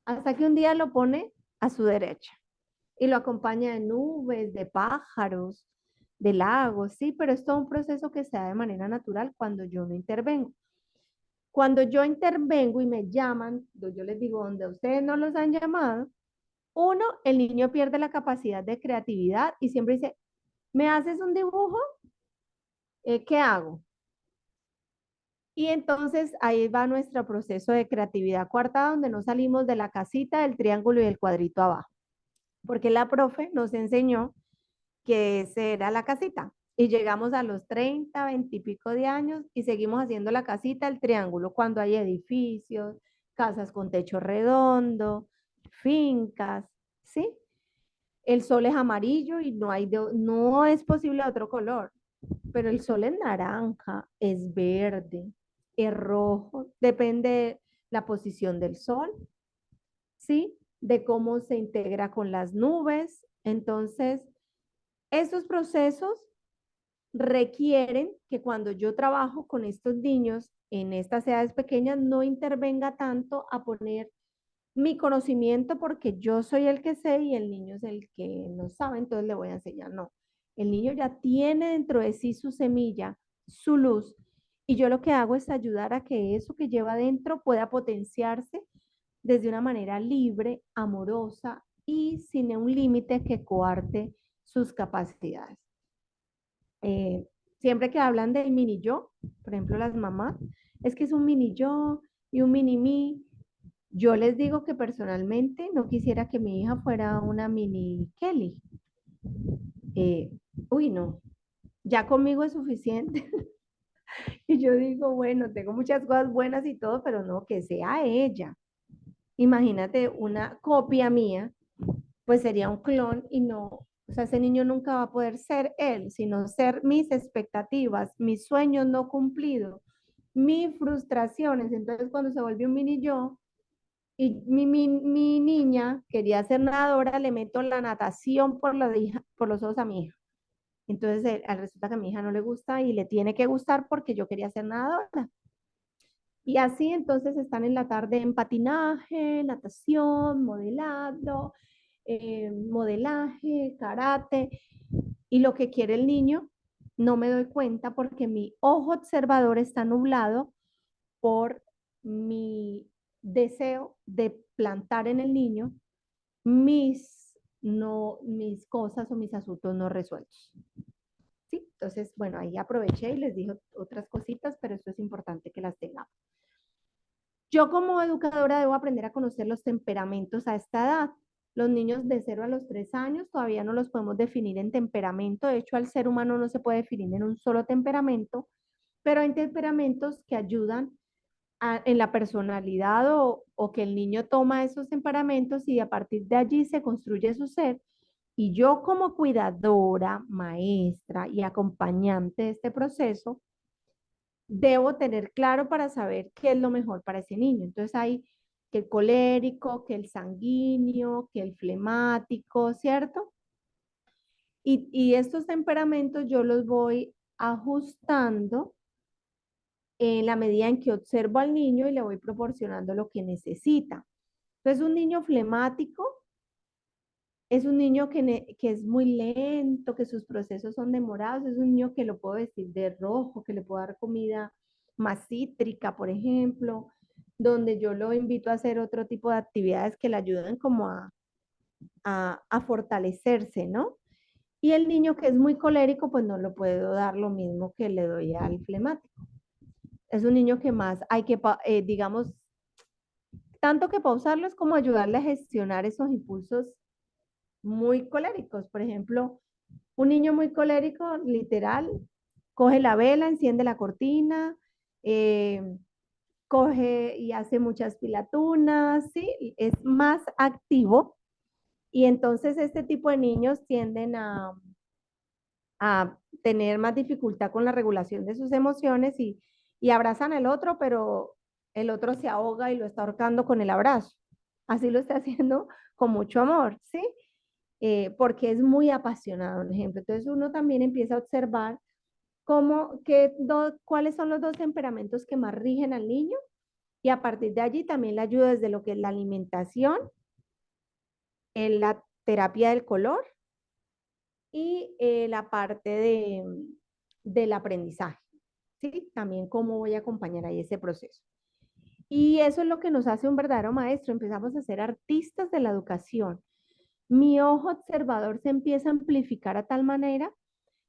hasta que un día lo pone a su derecha y lo acompaña de nubes, de pájaros, de lagos, sí, pero es todo un proceso que se da de manera natural cuando yo no intervengo. Cuando yo intervengo y me llaman, yo les digo, donde ustedes no los han llamado, uno, el niño pierde la capacidad de creatividad y siempre dice, ¿me haces un dibujo? ¿Qué hago? Y entonces ahí va nuestro proceso de creatividad cuarta, donde no salimos de la casita, del triángulo y del cuadrito abajo, porque la profe nos enseñó que esa era la casita. Y llegamos a los 30, 20 y pico de años y seguimos haciendo la casita, el triángulo, cuando hay edificios, casas con techo redondo, fincas, ¿sí? El sol es amarillo y no es posible otro color, pero el sol es naranja, es verde, es rojo, depende de la posición del sol, ¿sí? De cómo se integra con las nubes. Entonces, estos procesos requieren que cuando yo trabajo con estos niños en estas edades pequeñas no intervenga tanto a poner mi conocimiento porque yo soy el que sé y el niño es el que no sabe, entonces le voy a enseñar. No, el niño ya tiene dentro de sí su semilla, su luz, y yo lo que hago es ayudar a que eso que lleva dentro pueda potenciarse desde una manera libre, amorosa y sin un límite que coarte sus capacidades. Siempre que hablan del mini yo, por ejemplo las mamás, es que es un mini yo y un mini mí. Yo les digo que personalmente no quisiera que mi hija fuera una mini Kelly. Eh, uy, no, ya conmigo es suficiente. Y yo digo, bueno, tengo muchas cosas buenas y todo, pero no, que sea ella. Imagínate una copia mía, pues sería un clon y no, o sea, ese niño nunca va a poder ser él, sino ser mis expectativas, mis sueños no cumplidos, mis frustraciones. Entonces, cuando se vuelve un mini yo, y mi niña quería ser nadadora, le meto la natación por los ojos a mi hija. Entonces, resulta que a mi hija no le gusta y le tiene que gustar porque yo quería ser nadadora. Y así entonces están en la tarde en patinaje, natación, modelado, modelaje, karate. Y lo que quiere el niño, no me doy cuenta porque mi ojo observador está nublado por mi deseo de plantar en el niño mis cosas o mis asuntos no resueltos. ¿Sí? Entonces, bueno, ahí aproveché y les dije otras cositas, pero esto es importante que las tengamos. Yo como educadora debo aprender a conocer los temperamentos a esta edad. Los niños de 0 a los 3 años todavía no los podemos definir en temperamento. De hecho, al ser humano no se puede definir en un solo temperamento, pero hay temperamentos que ayudan en la personalidad o que el niño toma esos temperamentos y a partir de allí se construye su ser. Y yo como cuidadora, maestra y acompañante de este proceso, debo tener claro para saber qué es lo mejor para ese niño. Entonces hay que el colérico, que el sanguíneo, que el flemático, ¿cierto? Y estos temperamentos yo los voy ajustando en la medida en que observo al niño y le voy proporcionando lo que necesita. Entonces, un niño flemático es un niño que es muy lento, que sus procesos son demorados, es un niño que lo puedo vestir de rojo, que le puedo dar comida más cítrica, por ejemplo, donde yo lo invito a hacer otro tipo de actividades que le ayuden como a fortalecerse, ¿no? Y el niño que es muy colérico, pues no lo puedo dar lo mismo que le doy al flemático. Es un niño que más hay que, digamos, tanto que pausarlo es como ayudarle a gestionar esos impulsos muy coléricos. Por ejemplo, un niño muy colérico, literal, coge la vela, enciende la cortina, eh, coge y hace muchas pilatunas, ¿sí? Es más activo y entonces este tipo de niños tienden a tener más dificultad con la regulación de sus emociones y abrazan al otro, pero el otro se ahoga y lo está ahorcando con el abrazo. Así lo está haciendo con mucho amor, ¿sí? Porque es muy apasionado, por ejemplo. Entonces uno también empieza a observar cuáles son los dos temperamentos que más rigen al niño y a partir de allí también le ayuda desde lo que es la alimentación, en la terapia del color y la parte del aprendizaje, ¿sí? También cómo voy a acompañar ahí ese proceso. Y eso es lo que nos hace un verdadero maestro. Empezamos a ser artistas de la educación. Mi ojo observador se empieza a amplificar a tal manera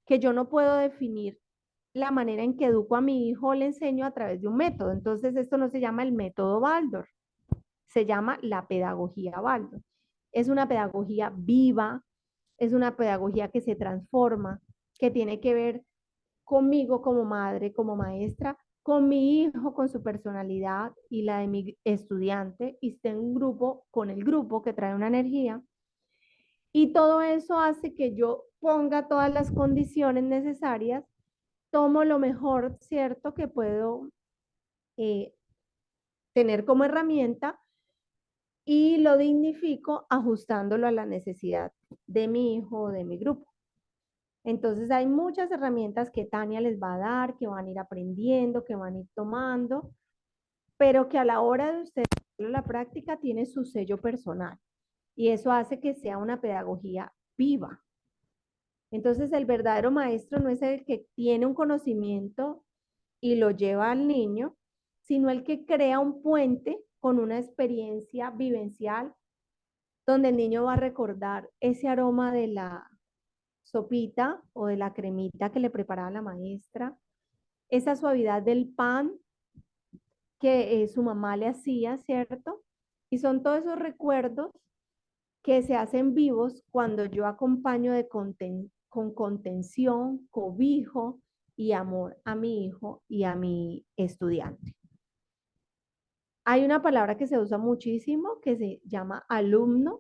que yo no puedo definir la manera en que educo a mi hijo o le enseño a través de un método. Entonces, esto no se llama el método Baldor, se llama la pedagogía Baldor. Es una pedagogía viva, es una pedagogía que se transforma, que tiene que ver conmigo como madre, como maestra, con mi hijo, con su personalidad y la de mi estudiante, y esté en un grupo con el grupo que trae una energía. Y todo eso hace que yo ponga todas las condiciones necesarias, tomo lo mejor, ¿cierto?, que puedo eh, tener como herramienta y lo dignifico ajustándolo a la necesidad de mi hijo o de mi grupo. Entonces hay muchas herramientas que Tania les va a dar, que van a ir aprendiendo, que van a ir tomando, pero que a la hora de ustedes hacerlo la práctica tiene su sello personal y eso hace que sea una pedagogía viva. Entonces el verdadero maestro no es el que tiene un conocimiento y lo lleva al niño, sino el que crea un puente con una experiencia vivencial donde el niño va a recordar ese aroma de la sopita o de la cremita que le preparaba la maestra, esa suavidad del pan que su mamá le hacía, ¿cierto? Y son todos esos recuerdos que se hacen vivos cuando yo acompaño con contención, cobijo y amor a mi hijo y a mi estudiante. Hay una palabra que se usa muchísimo que se llama alumno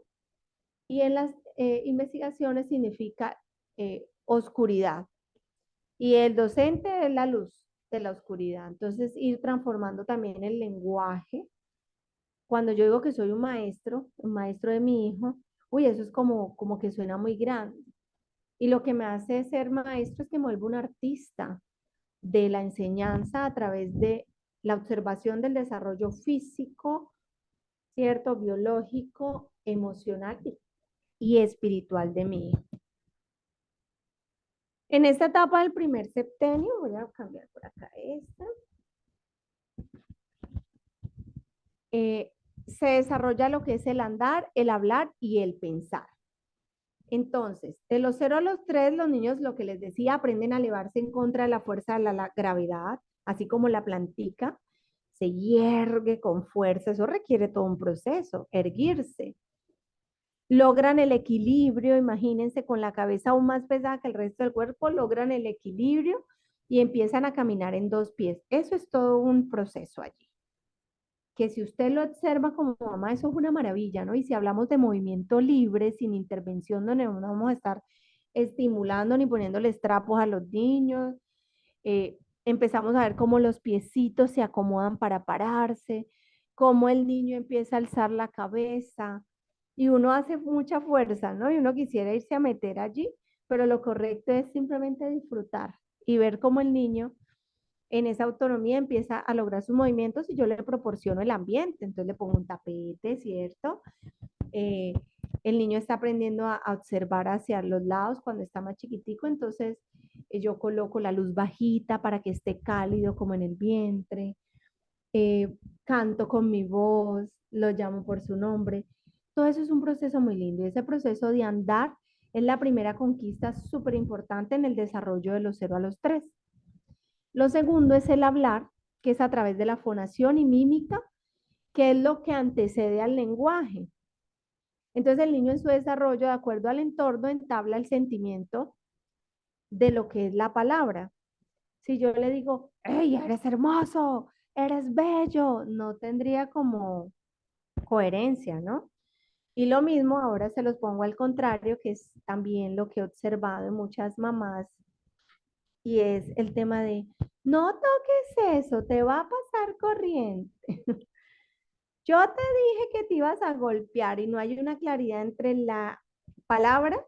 y en las investigaciones significa oscuridad. Y el docente es la luz de la oscuridad. Entonces, ir transformando también el lenguaje. Cuando yo digo que soy un maestro de mi hijo, uy, eso es como que suena muy grande. Y lo que me hace ser maestro es que me vuelvo un artista de la enseñanza a través de la observación del desarrollo físico, ¿cierto? Biológico, emocional y espiritual de mi hijo. En esta etapa del primer septenio, voy a cambiar por acá esta, se desarrolla lo que es el andar, el hablar y el pensar. Entonces, de los 0 a los 3, los niños, lo que les decía, aprenden a elevarse en contra de la fuerza de la gravedad, así como la plantica se hiergue con fuerza. Eso requiere todo un proceso, erguirse. Logran el equilibrio, imagínense, con la cabeza aún más pesada que el resto del cuerpo, logran el equilibrio y empiezan a caminar en 2 pies. Eso es todo un proceso allí. Que si usted lo observa como mamá, eso es una maravilla, ¿no? Y si hablamos de movimiento libre, sin intervención, donde no vamos a estar estimulando ni poniéndoles trapos a los niños, empezamos a ver cómo los piecitos se acomodan para pararse, cómo el niño empieza a alzar la cabeza y uno hace mucha fuerza, ¿no? Y uno quisiera irse a meter allí, pero lo correcto es simplemente disfrutar y ver cómo el niño en esa autonomía empieza a lograr sus movimientos y yo le proporciono el ambiente, entonces le pongo un tapete, ¿cierto? Eh, el niño está aprendiendo a observar hacia los lados cuando está más chiquitico, entonces yo coloco la luz bajita para que esté cálido como en el vientre, eh, canto con mi voz, lo llamo por su nombre. Todo eso es un proceso muy lindo. Ese proceso de andar es la primera conquista súper importante en el desarrollo de los 0 a los 3. Lo segundo es el hablar, que es a través de la fonación y mímica, que es lo que antecede al lenguaje. Entonces el niño en su desarrollo, de acuerdo al entorno, entabla el sentimiento de lo que es la palabra. Si yo le digo, hey, eres hermoso, eres bello, no tendría como coherencia, ¿no? Y lo mismo ahora se los pongo al contrario, que es también lo que he observado en muchas mamás, y es el tema de, no toques eso, te va a pasar corriente. Yo te dije que te ibas a golpear y no hay una claridad entre la palabra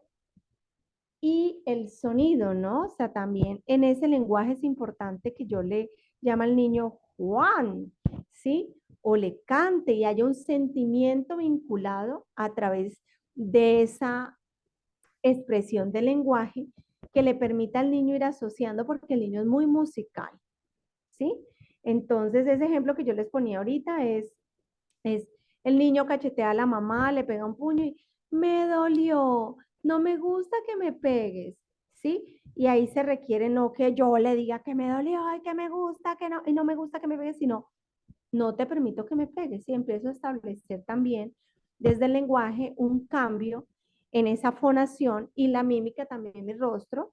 y el sonido, ¿no? O sea, también en ese lenguaje es importante que yo le llame al niño Juan, ¿sí? O le cante y haya un sentimiento vinculado a través de esa expresión del lenguaje que le permita al niño ir asociando porque el niño es muy musical, ¿sí? Entonces, ese ejemplo que yo les ponía ahorita es el niño cachetea a la mamá, le pega un puño y me dolió, no me gusta que me pegues, ¿sí? Y ahí se requiere no que yo le diga que me dolió y que me gusta, que no, y no me gusta que me pegues, sino no te permito que me pegues. Y empiezo a establecer también desde el lenguaje un cambio en esa fonación y la mímica también en mi rostro.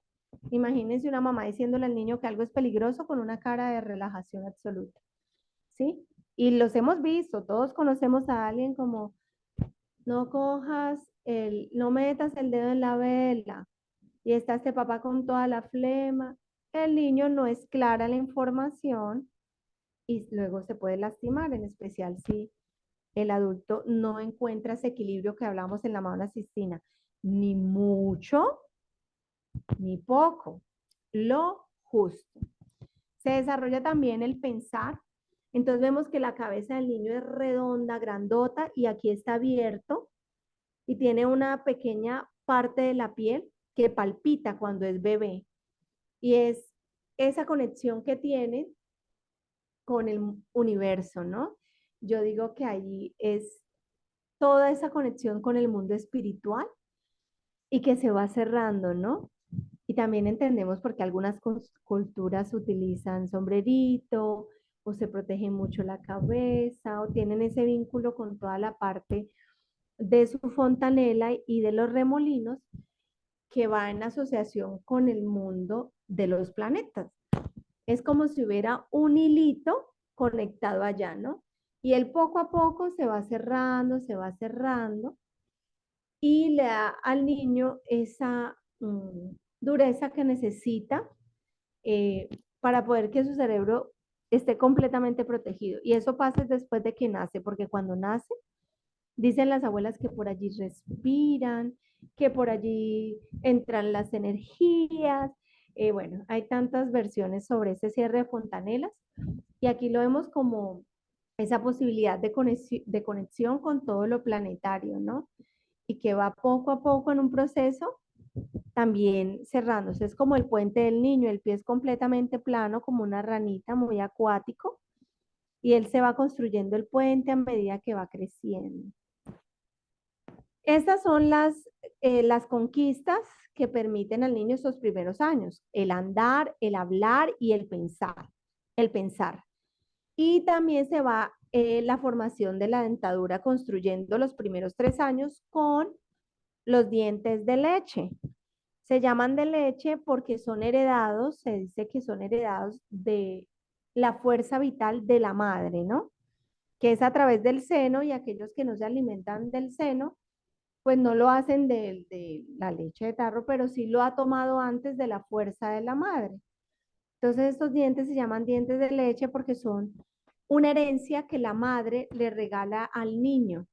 Imagínense una mamá diciéndole al niño que algo es peligroso con una cara de relajación absoluta, ¿sí? Y los hemos visto, todos conocemos a alguien como, no cojas no metas el dedo en la vela, y está este papá con toda la flema, el niño no es clara la información y luego se puede lastimar, en especial si el adulto no encuentra ese equilibrio que hablamos en la mano Sistina, ni mucho ni poco, lo justo. Se desarrolla también el pensar. Entonces vemos que la cabeza del niño es redonda, grandota y aquí está abierto y tiene una pequeña parte de la piel que palpita cuando es bebé. Y es esa conexión que tiene con el universo, ¿no? Yo digo que allí es toda esa conexión con el mundo espiritual y que se va cerrando, ¿no? Y también entendemos por qué algunas culturas utilizan sombrerito o se protegen mucho la cabeza o tienen ese vínculo con toda la parte de su fontanela y de los remolinos que va en asociación con el mundo de los planetas. Es como si hubiera un hilito conectado allá, ¿no? Y él poco a poco se va cerrando y le da al niño esa dureza que necesita eh, para poder que su cerebro esté completamente protegido. Y eso pasa después de que nace, porque cuando nace, dicen las abuelas que por allí respiran, que por allí entran las energías. Bueno, hay tantas versiones sobre ese cierre de fontanelas y aquí lo vemos como esa posibilidad de conexión con todo lo planetario, ¿no? Y que va poco a poco en un proceso también cerrándose. Es como el puente del niño, el pie es completamente plano, como una ranita, muy acuático, y él se va construyendo el puente a medida que va creciendo. Estas son las conquistas que permiten al niño esos primeros años, el andar, el hablar y el pensar, el pensar. Y también se va la formación de la dentadura construyendo los primeros 3 años con los dientes de leche. Se llaman de leche porque son heredados, se dice que son heredados de la fuerza vital de la madre, ¿no? Que es a través del seno y aquellos que no se alimentan del seno, pues no lo hacen de la leche de tarro, pero sí lo ha tomado antes de la fuerza de la madre. Entonces estos dientes se llaman dientes de leche porque son una herencia que la madre le regala al niño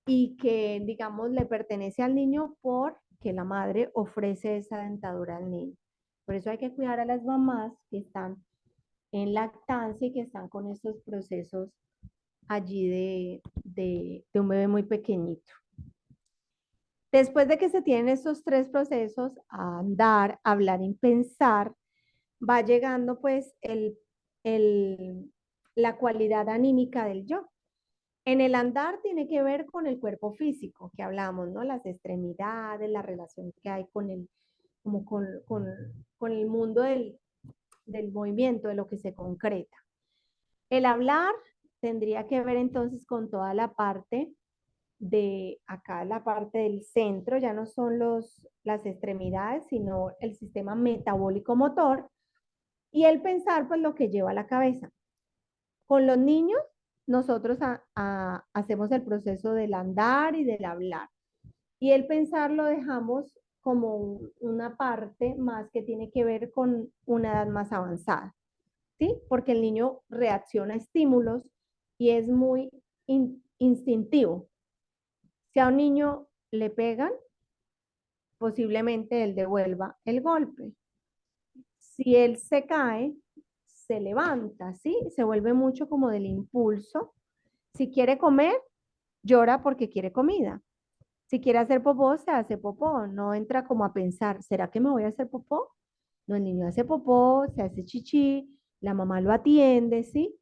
y que, digamos, le pertenece al niño porque la madre ofrece esa dentadura al niño. Por eso hay que cuidar a las mamás que están en lactancia y que están con estos procesos allí de un bebé muy pequeñito. Después de que se tienen estos tres procesos, a andar, hablar y pensar, va llegando pues la cualidad anímica del yo. En el andar tiene que ver con el cuerpo físico que hablamos, ¿no? Las extremidades, la relación que hay con el, como con el mundo del movimiento, de lo que se concreta. El hablar tendría que ver entonces con toda la parte de acá, la parte del centro, ya no son las extremidades, sino el sistema metabólico motor y el pensar, pues lo que lleva a la cabeza. Con los niños, nosotros hacemos el proceso del andar y del hablar. Y el pensar lo dejamos como una parte más que tiene que ver con una edad más avanzada, ¿sí? Porque el niño reacciona a estímulos y es muy instintivo. Si a un niño le pegan, posiblemente él devuelva el golpe. Si él se cae, se levanta, ¿sí? Se vuelve mucho como del impulso. Si quiere comer, llora porque quiere comida. Si quiere hacer popó, se hace popó. No entra como a pensar, ¿será que me voy a hacer popó? No, el niño hace popó, se hace chichi, la mamá lo atiende, ¿sí?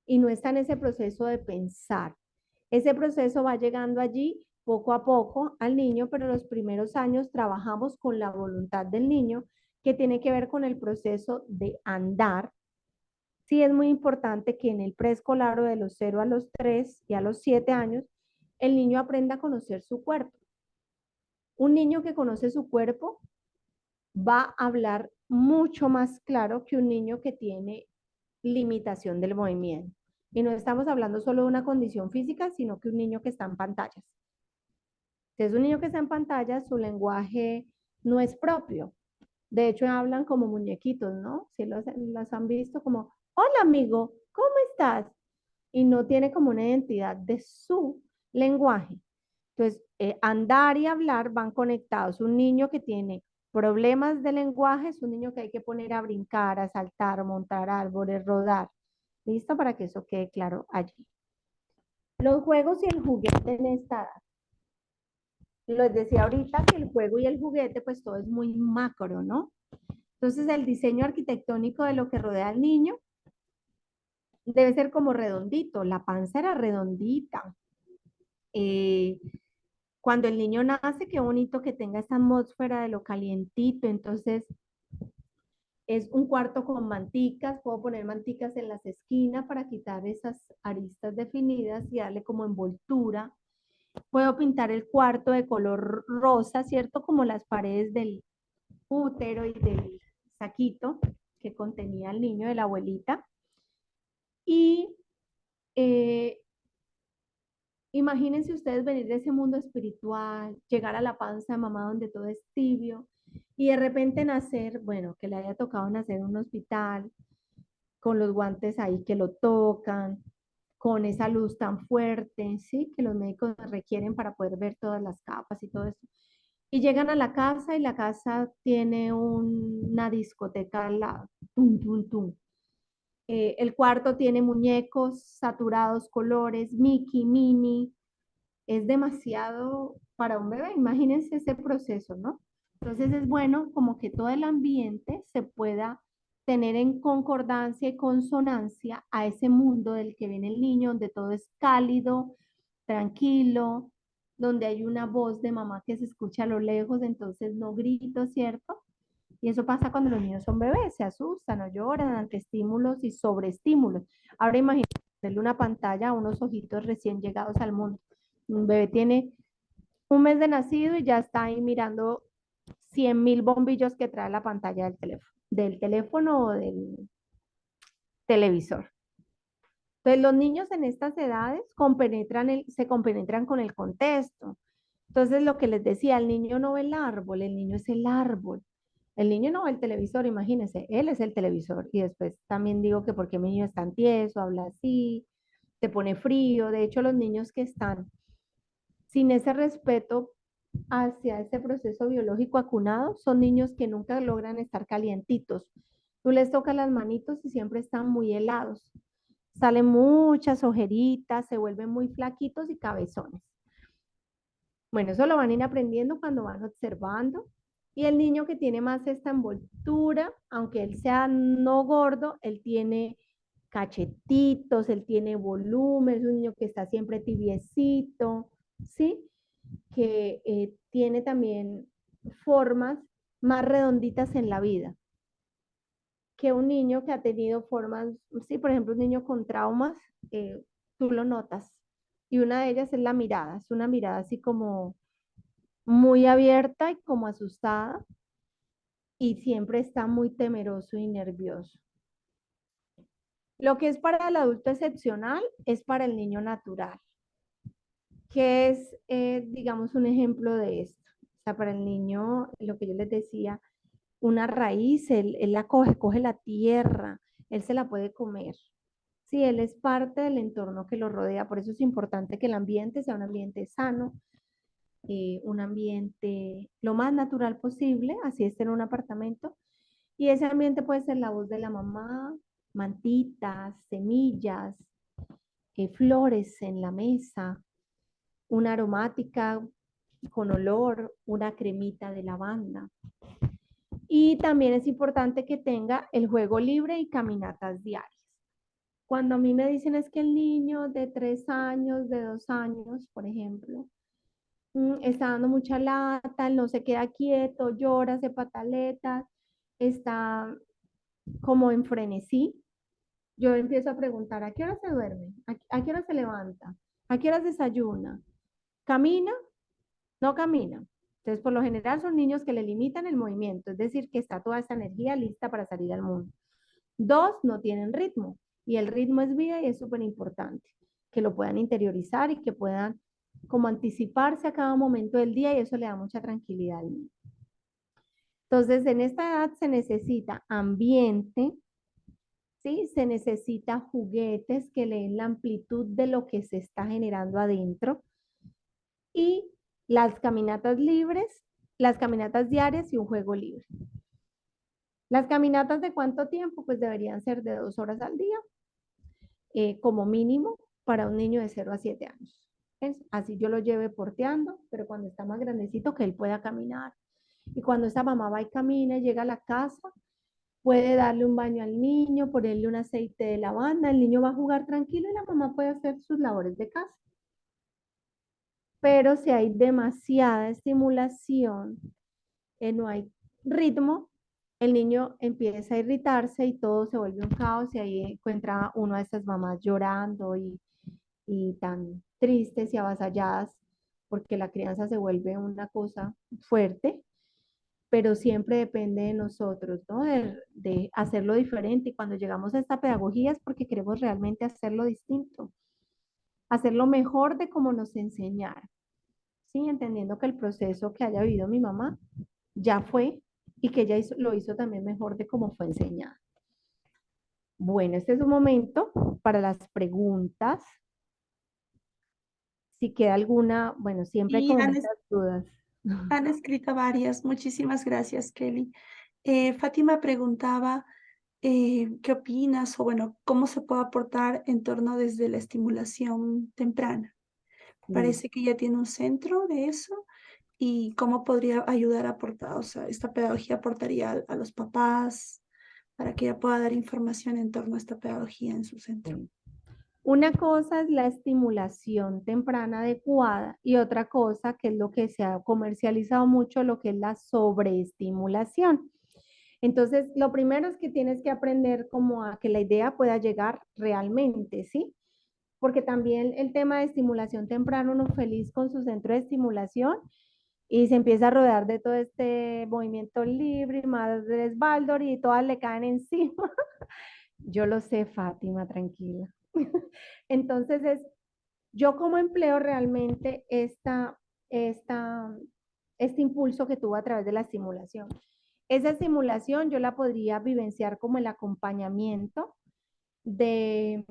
Y no está en ese proceso de pensar. Ese proceso va llegando allí poco a poco al niño, pero los primeros años trabajamos con la voluntad del niño, que tiene que ver con el proceso de andar. Sí es muy importante que en el preescolar o de los 0 a los 3 y a los 7 años, el niño aprenda a conocer su cuerpo. Un niño que conoce su cuerpo va a hablar mucho más claro que un niño que tiene limitación del movimiento. Y no estamos hablando solo de una condición física, sino que un niño que está en pantallas. Entonces, un niño que está en pantallas, su lenguaje no es propio. De hecho, hablan como muñequitos, ¿no? Si los han visto como, hola amigo, ¿cómo estás? Y no tiene como una identidad de su lenguaje. Entonces, andar y hablar van conectados. Un niño que tiene problemas de lenguaje es un niño que hay que poner a brincar, a saltar, montar árboles, rodar. ¿Listo? Para que eso quede claro allí. Los juegos y el juguete en esta edad. Les decía ahorita que el juego y el juguete, pues todo es muy macro, ¿no? Entonces, el diseño arquitectónico de lo que rodea al niño debe ser como redondito. La panza era redondita. Eh, Cuando el niño nace, qué bonito que tenga esa atmósfera de lo calientito. Entonces, es un cuarto con manticas. Puedo poner manticas en las esquinas para quitar esas aristas definidas y darle como envoltura. Puedo pintar el cuarto de color rosa, ¿cierto? Como las paredes del útero y del saquito que contenía el niño de la abuelita. Y eh, imagínense ustedes venir de ese mundo espiritual, llegar a la panza de mamá donde todo es tibio y de repente nacer, bueno, que le haya tocado nacer en un hospital, con los guantes ahí que lo tocan, con esa luz tan fuerte, ¿sí? Que los médicos requieren para poder ver todas las capas y todo eso. Y llegan a la casa y la casa tiene una discoteca al lado, tum, tum, tum. El cuarto tiene muñecos saturados, colores, Mickey, Minnie. Es demasiado para un bebé. Imagínense ese proceso, ¿no? Entonces es bueno como que todo el ambiente se pueda tener en concordancia y consonancia a ese mundo del que viene el niño, donde todo es cálido, tranquilo, donde hay una voz de mamá que se escucha a lo lejos, entonces no grito, ¿cierto? Y eso pasa cuando los niños son bebés, se asustan o lloran ante estímulos y sobreestímulos. Ahora imagínense una pantalla a unos ojitos recién llegados al mundo. Un bebé tiene un mes de nacido y ya está ahí mirando 100.000 bombillos que trae la pantalla del teléfono o del televisor. Entonces, los niños en estas edades se compenetran con el contexto. Entonces, lo que les decía, el niño no ve el árbol, el niño es el árbol. El niño no ve el televisor, imagínense, él es el televisor. Y después también digo que porque mi niño es tan tieso, habla así, te pone frío. De hecho, los niños que están sin ese respeto hacia ese proceso biológico acunado son niños que nunca logran estar calientitos. Tú les tocas las manitos y siempre están muy helados. Salen muchas ojeritas, se vuelven muy flaquitos y cabezones. Bueno, eso lo van a ir aprendiendo cuando van observando. Y el niño que tiene más esta envoltura, aunque él sea no gordo, él tiene cachetitos, él tiene volumen, es un niño que está siempre tibiecito, ¿sí? Que tiene también formas más redonditas en la vida que un niño que ha tenido formas, sí, por ejemplo, un niño con traumas, tú lo notas. Y una de ellas es la mirada, es una mirada así como muy abierta y como asustada y siempre está muy temeroso y nervioso. Lo que es para el adulto excepcional es para el niño natural, que es, digamos, un ejemplo de esto. O sea, para el niño, lo que yo les decía, una raíz, él la coge, coge la tierra, él se la puede comer. Sí, él es parte del entorno que lo rodea, por eso es importante que el ambiente sea un ambiente sano, un ambiente lo más natural posible, así esté en un apartamento, y ese ambiente puede ser la voz de la mamá, mantitas, semillas, flores en la mesa, una aromática con olor, una cremita de lavanda. Y también es importante que tenga el juego libre y caminatas diarias. Cuando a mí me dicen es que el niño de 3 años, de 2 años, por ejemplo, está dando mucha lata, él no se queda quieto, llora, se pataleta, está como en frenesí, yo empiezo a preguntar, ¿a qué hora se duerme? ¿A qué hora se levanta? ¿A qué hora desayuna? ¿Camina? No camina. Entonces, por lo general son niños que le limitan el movimiento, es decir, que está toda esa energía lista para salir al mundo. 2, no tienen ritmo y el ritmo es vida y es súper importante que lo puedan interiorizar y que puedan como anticiparse a cada momento del día y eso le da mucha tranquilidad al niño. Entonces, en esta edad se necesita ambiente, ¿sí? Se necesita juguetes que le den la amplitud de lo que se está generando adentro y las caminatas libres, las caminatas diarias y un juego libre. Las caminatas de cuánto tiempo? Pues deberían ser de 2 horas al día, como mínimo para un niño de 0 a 7 años. ¿Es? Así yo lo lleve porteando, pero cuando está más grandecito que él pueda caminar. Y cuando esa mamá va y camina y llega a la casa, puede darle un baño al niño, ponerle un aceite de lavanda, el niño va a jugar tranquilo y la mamá puede hacer sus labores de casa. Pero si hay demasiada estimulación, no hay ritmo, el niño empieza a irritarse y todo se vuelve un caos y ahí encuentra uno de estas mamás llorando y tan tristes y avasalladas porque la crianza se vuelve una cosa fuerte, pero siempre depende de nosotros, ¿no? De hacerlo diferente y cuando llegamos a esta pedagogía es porque queremos realmente hacerlo distinto, hacerlo mejor de como nos enseñaron. Sí, entendiendo que el proceso que haya vivido mi mamá ya fue y que ella lo hizo también mejor de cómo fue enseñada. Bueno, este es un momento para las preguntas. Si queda alguna, bueno, siempre hay Y como muchas dudas. han escrito varias. Muchísimas gracias, Kelly. Fátima preguntaba, ¿qué opinas o bueno, cómo se puede aportar en torno desde la estimulación temprana? Listo. Parece que ya tiene un centro de eso y cómo podría ayudar a aportar, o sea, esta pedagogía aportaría a los papás para que ella pueda dar información en torno a esta pedagogía en su centro. Una cosa es la estimulación temprana adecuada y otra cosa que es lo que se ha comercializado mucho, lo que es la sobreestimulación. Entonces, lo primero es que tienes que aprender como a que la idea pueda llegar realmente, ¿sí? Porque también el tema de estimulación temprana, uno feliz con su centro de estimulación y se empieza a rodear de todo este movimiento libre, más de Baldor y todas le caen encima. Yo lo sé, Fátima, tranquila. Entonces yo como empleo realmente este impulso que tuvo a través de la estimulación. esa estimulación yo la podría vivenciar como el acompañamiento de,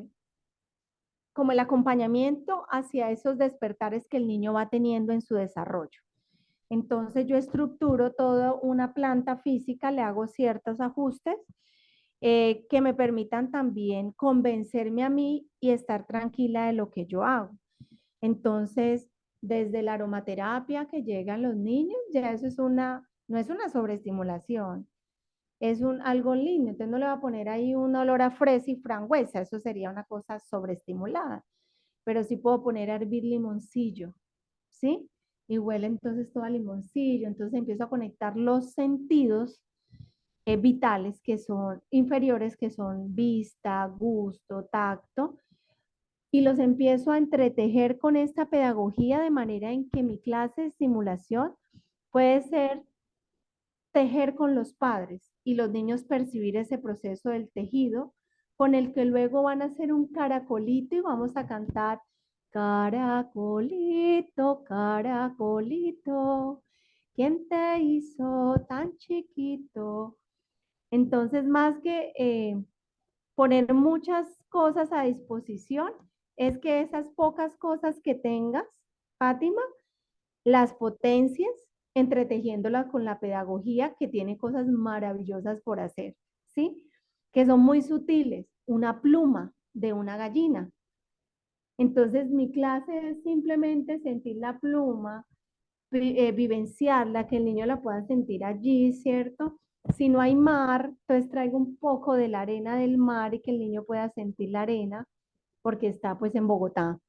como el acompañamiento hacia esos despertares que el niño va teniendo en su desarrollo. Entonces yo estructuro toda una planta física, le hago ciertos ajustes que me permitan también convencerme a mí y estar tranquila de lo que yo hago. Entonces, desde la aromaterapia que llegan los niños, ya eso es no es una sobreestimulación, es algo lindo. Entonces no le va a poner ahí un olor a fresa y frangüesa, eso sería una cosa sobreestimulada. Pero sí puedo poner a hervir limoncillo, ¿sí? Y huele entonces todo a limoncillo, entonces empiezo a conectar los sentidos vitales que son inferiores, que son vista, gusto, tacto, y los empiezo a entretejer con esta pedagogía de manera en que mi clase de estimulación puede ser tejer con los padres y los niños percibir ese proceso del tejido con el que luego van a hacer un caracolito y vamos a cantar caracolito, caracolito, ¿quién te hizo tan chiquito? Entonces, más que poner muchas cosas a disposición, es que esas pocas cosas que tengas, Fátima, las potencias entretejiéndolas con la pedagogía que tiene cosas maravillosas por hacer, ¿sí? Que son muy sutiles, una pluma de una gallina. Entonces mi clase es simplemente sentir la pluma, vivenciarla, que el niño la pueda sentir allí, ¿cierto? Si no hay mar, entonces traigo un poco de la arena del mar y que el niño pueda sentir la arena, porque está pues en Bogotá.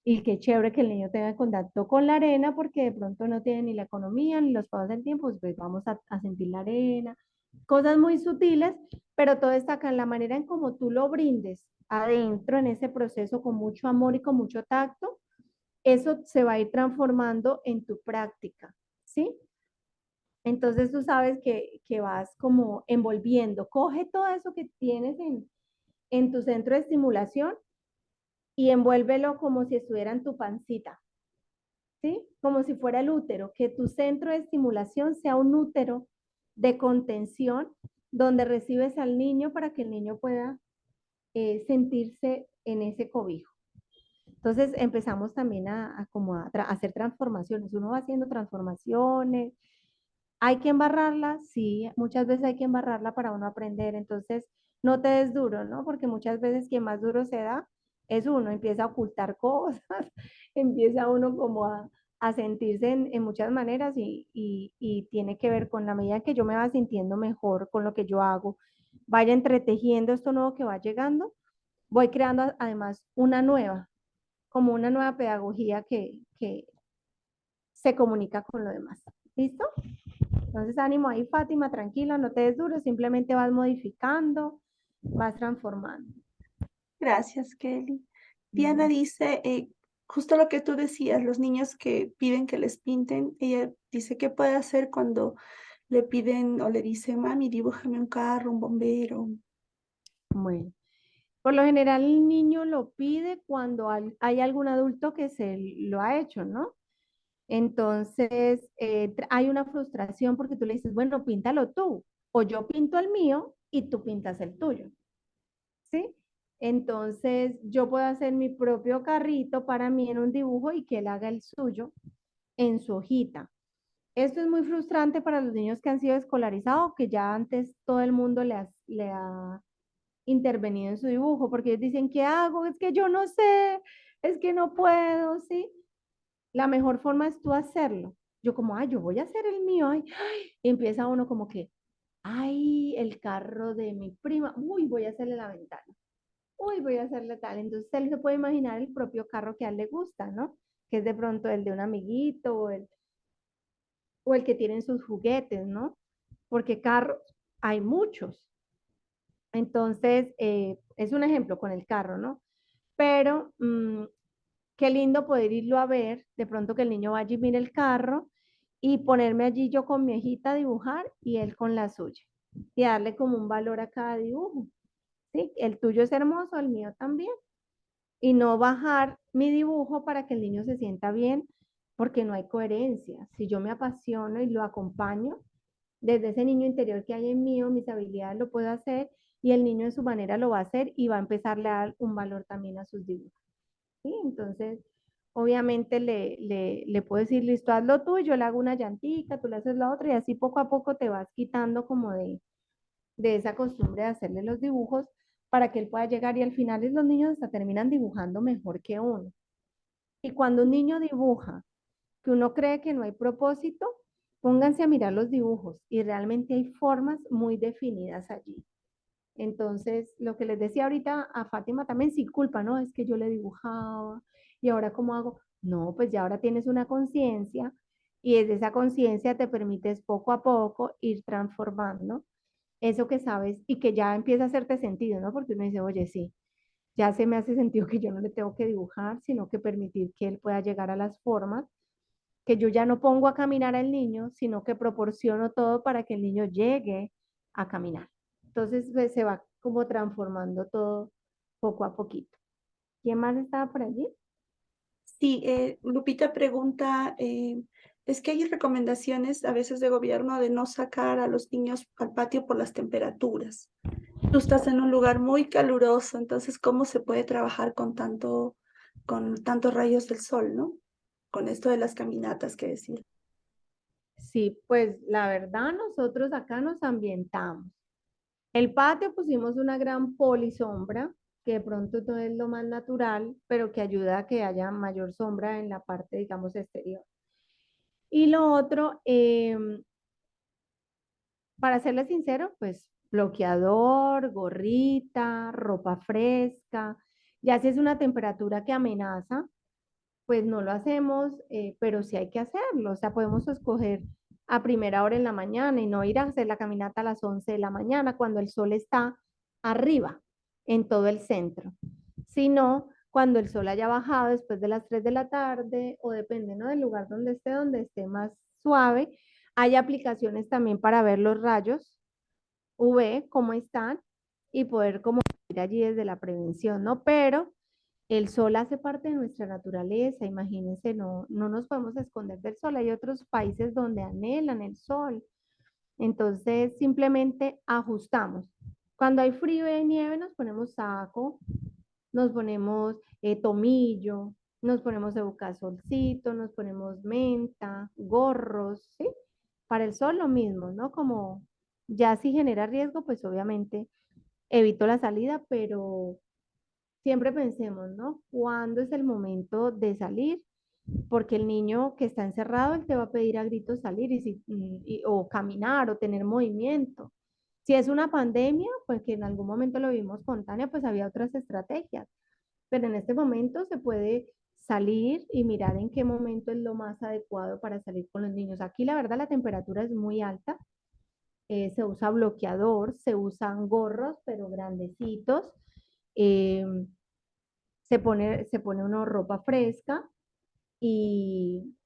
Y qué chévere que el niño tenga contacto con la arena porque de pronto no tiene ni la economía ni los pagos del tiempo, pues vamos a sentir la arena. Cosas muy sutiles, pero todo está acá en la manera en cómo tú lo brindes adentro en ese proceso con mucho amor y con mucho tacto, eso se va a ir transformando en tu práctica, ¿sí? Entonces tú sabes que vas como envolviendo, coge todo eso que tienes en tu centro de estimulación y envuélvelo como si estuviera en tu pancita, ¿sí? Como si fuera el útero, que tu centro de estimulación sea un útero de contención donde recibes al niño para que el niño pueda sentirse en ese cobijo. Entonces empezamos también a hacer transformaciones. Uno va haciendo transformaciones. ¿Hay que embarrarla? Sí, muchas veces hay que embarrarla para uno aprender. Entonces, no te des duro, ¿no? Porque muchas veces quien más duro se da es uno, empieza a ocultar cosas, empieza uno como a sentirse en muchas maneras y tiene que ver con la medida que yo me va sintiendo mejor con lo que yo hago, vaya entretejiendo esto nuevo que va llegando, voy creando además una nueva, como una nueva pedagogía que se comunica con lo demás. ¿Listo? Entonces, ánimo ahí, Fátima, tranquila, no te des duro, simplemente vas modificando, vas transformando. Gracias, Kelly. Diana dice, justo lo que tú decías, los niños que piden que les pinten, ella dice, ¿qué puede hacer cuando le piden o le dice, mami, dibújame un carro, un bombero? Bueno, por lo general el niño lo pide cuando hay algún adulto que se lo ha hecho, ¿no? Entonces, hay una frustración porque tú le dices, bueno, píntalo tú, o yo pinto el mío y tú pintas el tuyo, ¿sí? Entonces, yo puedo hacer mi propio carrito para mí en un dibujo y que él haga el suyo en su hojita. Esto es muy frustrante para los niños que han sido escolarizados, que ya antes todo el mundo le ha intervenido en su dibujo, porque ellos dicen, ¿qué hago? Es que yo no sé, es que no puedo, ¿sí? La mejor forma es tú hacerlo. Yo como, ay, yo voy a hacer el mío, ay, ay, y empieza uno como que, ay, el carro de mi prima, uy, voy a hacerle la ventana, uy, voy a hacerle tal. Entonces él se puede imaginar el propio carro que a él le gusta, ¿no? Que es de pronto el de un amiguito o el que tienen sus juguetes, ¿no? Porque carros hay muchos. Entonces, es un ejemplo con el carro, ¿no? Pero qué lindo poder irlo a ver, de pronto que el niño vaya y mire el carro y ponerme allí yo con mi hojita a dibujar y él con la suya y darle como un valor a cada dibujo, ¿sí? El tuyo es hermoso, el mío también. Y no bajar mi dibujo para que el niño se sienta bien, porque no hay coherencia. Si yo me apasiono y lo acompaño, desde ese niño interior que hay en mí, o mis habilidades lo puedo hacer, y el niño en su manera lo va a hacer y va a empezarle a dar un valor también a sus dibujos. ¿Sí? Entonces, obviamente le puedo decir, listo, hazlo tú y yo le hago una llantica, tú le haces la otra y así poco a poco te vas quitando como de esa costumbre de hacerle los dibujos para que él pueda llegar y al final los niños hasta terminan dibujando mejor que uno. Y cuando un niño dibuja, que uno cree que no hay propósito, pónganse a mirar los dibujos y realmente hay formas muy definidas allí. Entonces, lo que les decía ahorita a Fátima también, sin culpa, ¿no? Es que yo le dibujaba y ahora ¿cómo hago? No, pues ya ahora tienes una conciencia y desde esa conciencia te permites poco a poco ir transformando eso que sabes y que ya empieza a hacerte sentido, ¿no? Porque uno dice, oye, sí, ya se me hace sentido que yo no le tengo que dibujar, sino que permitir que él pueda llegar a las formas, que yo ya no pongo a caminar al niño, sino que proporciono todo para que el niño llegue a caminar. Entonces pues, se va como transformando todo poco a poquito. ¿Quién más estaba por allí? Sí, Lupita pregunta, es que hay recomendaciones a veces de gobierno de no sacar a los niños al patio por las temperaturas. Tú estás en un lugar muy caluroso, entonces, ¿cómo se puede trabajar con tantos rayos del sol, ¿no? Con esto de las caminatas que decía. Sí, pues la verdad nosotros acá nos ambientamos. El patio pusimos una gran polisombra, que de pronto no es lo más natural, pero que ayuda a que haya mayor sombra en la parte, digamos, exterior. Y lo otro, para serles sincero, pues bloqueador, gorrita, ropa fresca. Ya si es una temperatura que amenaza, pues no lo hacemos, pero sí hay que hacerlo. O sea, podemos escoger a primera hora en la mañana y no ir a hacer la caminata a las 11 de la mañana cuando el sol está arriba en todo el centro, sino cuando el sol haya bajado después de las 3 de la tarde o depende, ¿no? Del lugar donde esté más suave. Hay aplicaciones también para ver los rayos UV, cómo están y poder como ir allí desde la prevención, ¿no? Pero el sol hace parte de nuestra naturaleza, imagínense, no nos podemos esconder del sol. Hay otros países donde anhelan el sol. Entonces, simplemente ajustamos. Cuando hay frío y hay nieve, nos ponemos saco, nos ponemos tomillo, nos ponemos solcito, nos ponemos menta, gorros, ¿sí? Para el sol lo mismo, ¿no? Como ya si genera riesgo, pues obviamente evito la salida, pero siempre pensemos, ¿no? ¿Cuándo es el momento de salir? Porque el niño que está encerrado, él te va a pedir a gritos salir o caminar o tener movimiento. Si es una pandemia, pues que en algún momento lo vimos con Tania, pues había otras estrategias, pero en este momento se puede salir y mirar en qué momento es lo más adecuado para salir con los niños. Aquí la verdad la temperatura es muy alta, se usa bloqueador, se usan gorros, pero grandecitos. eh, se pone una ropa fresca y,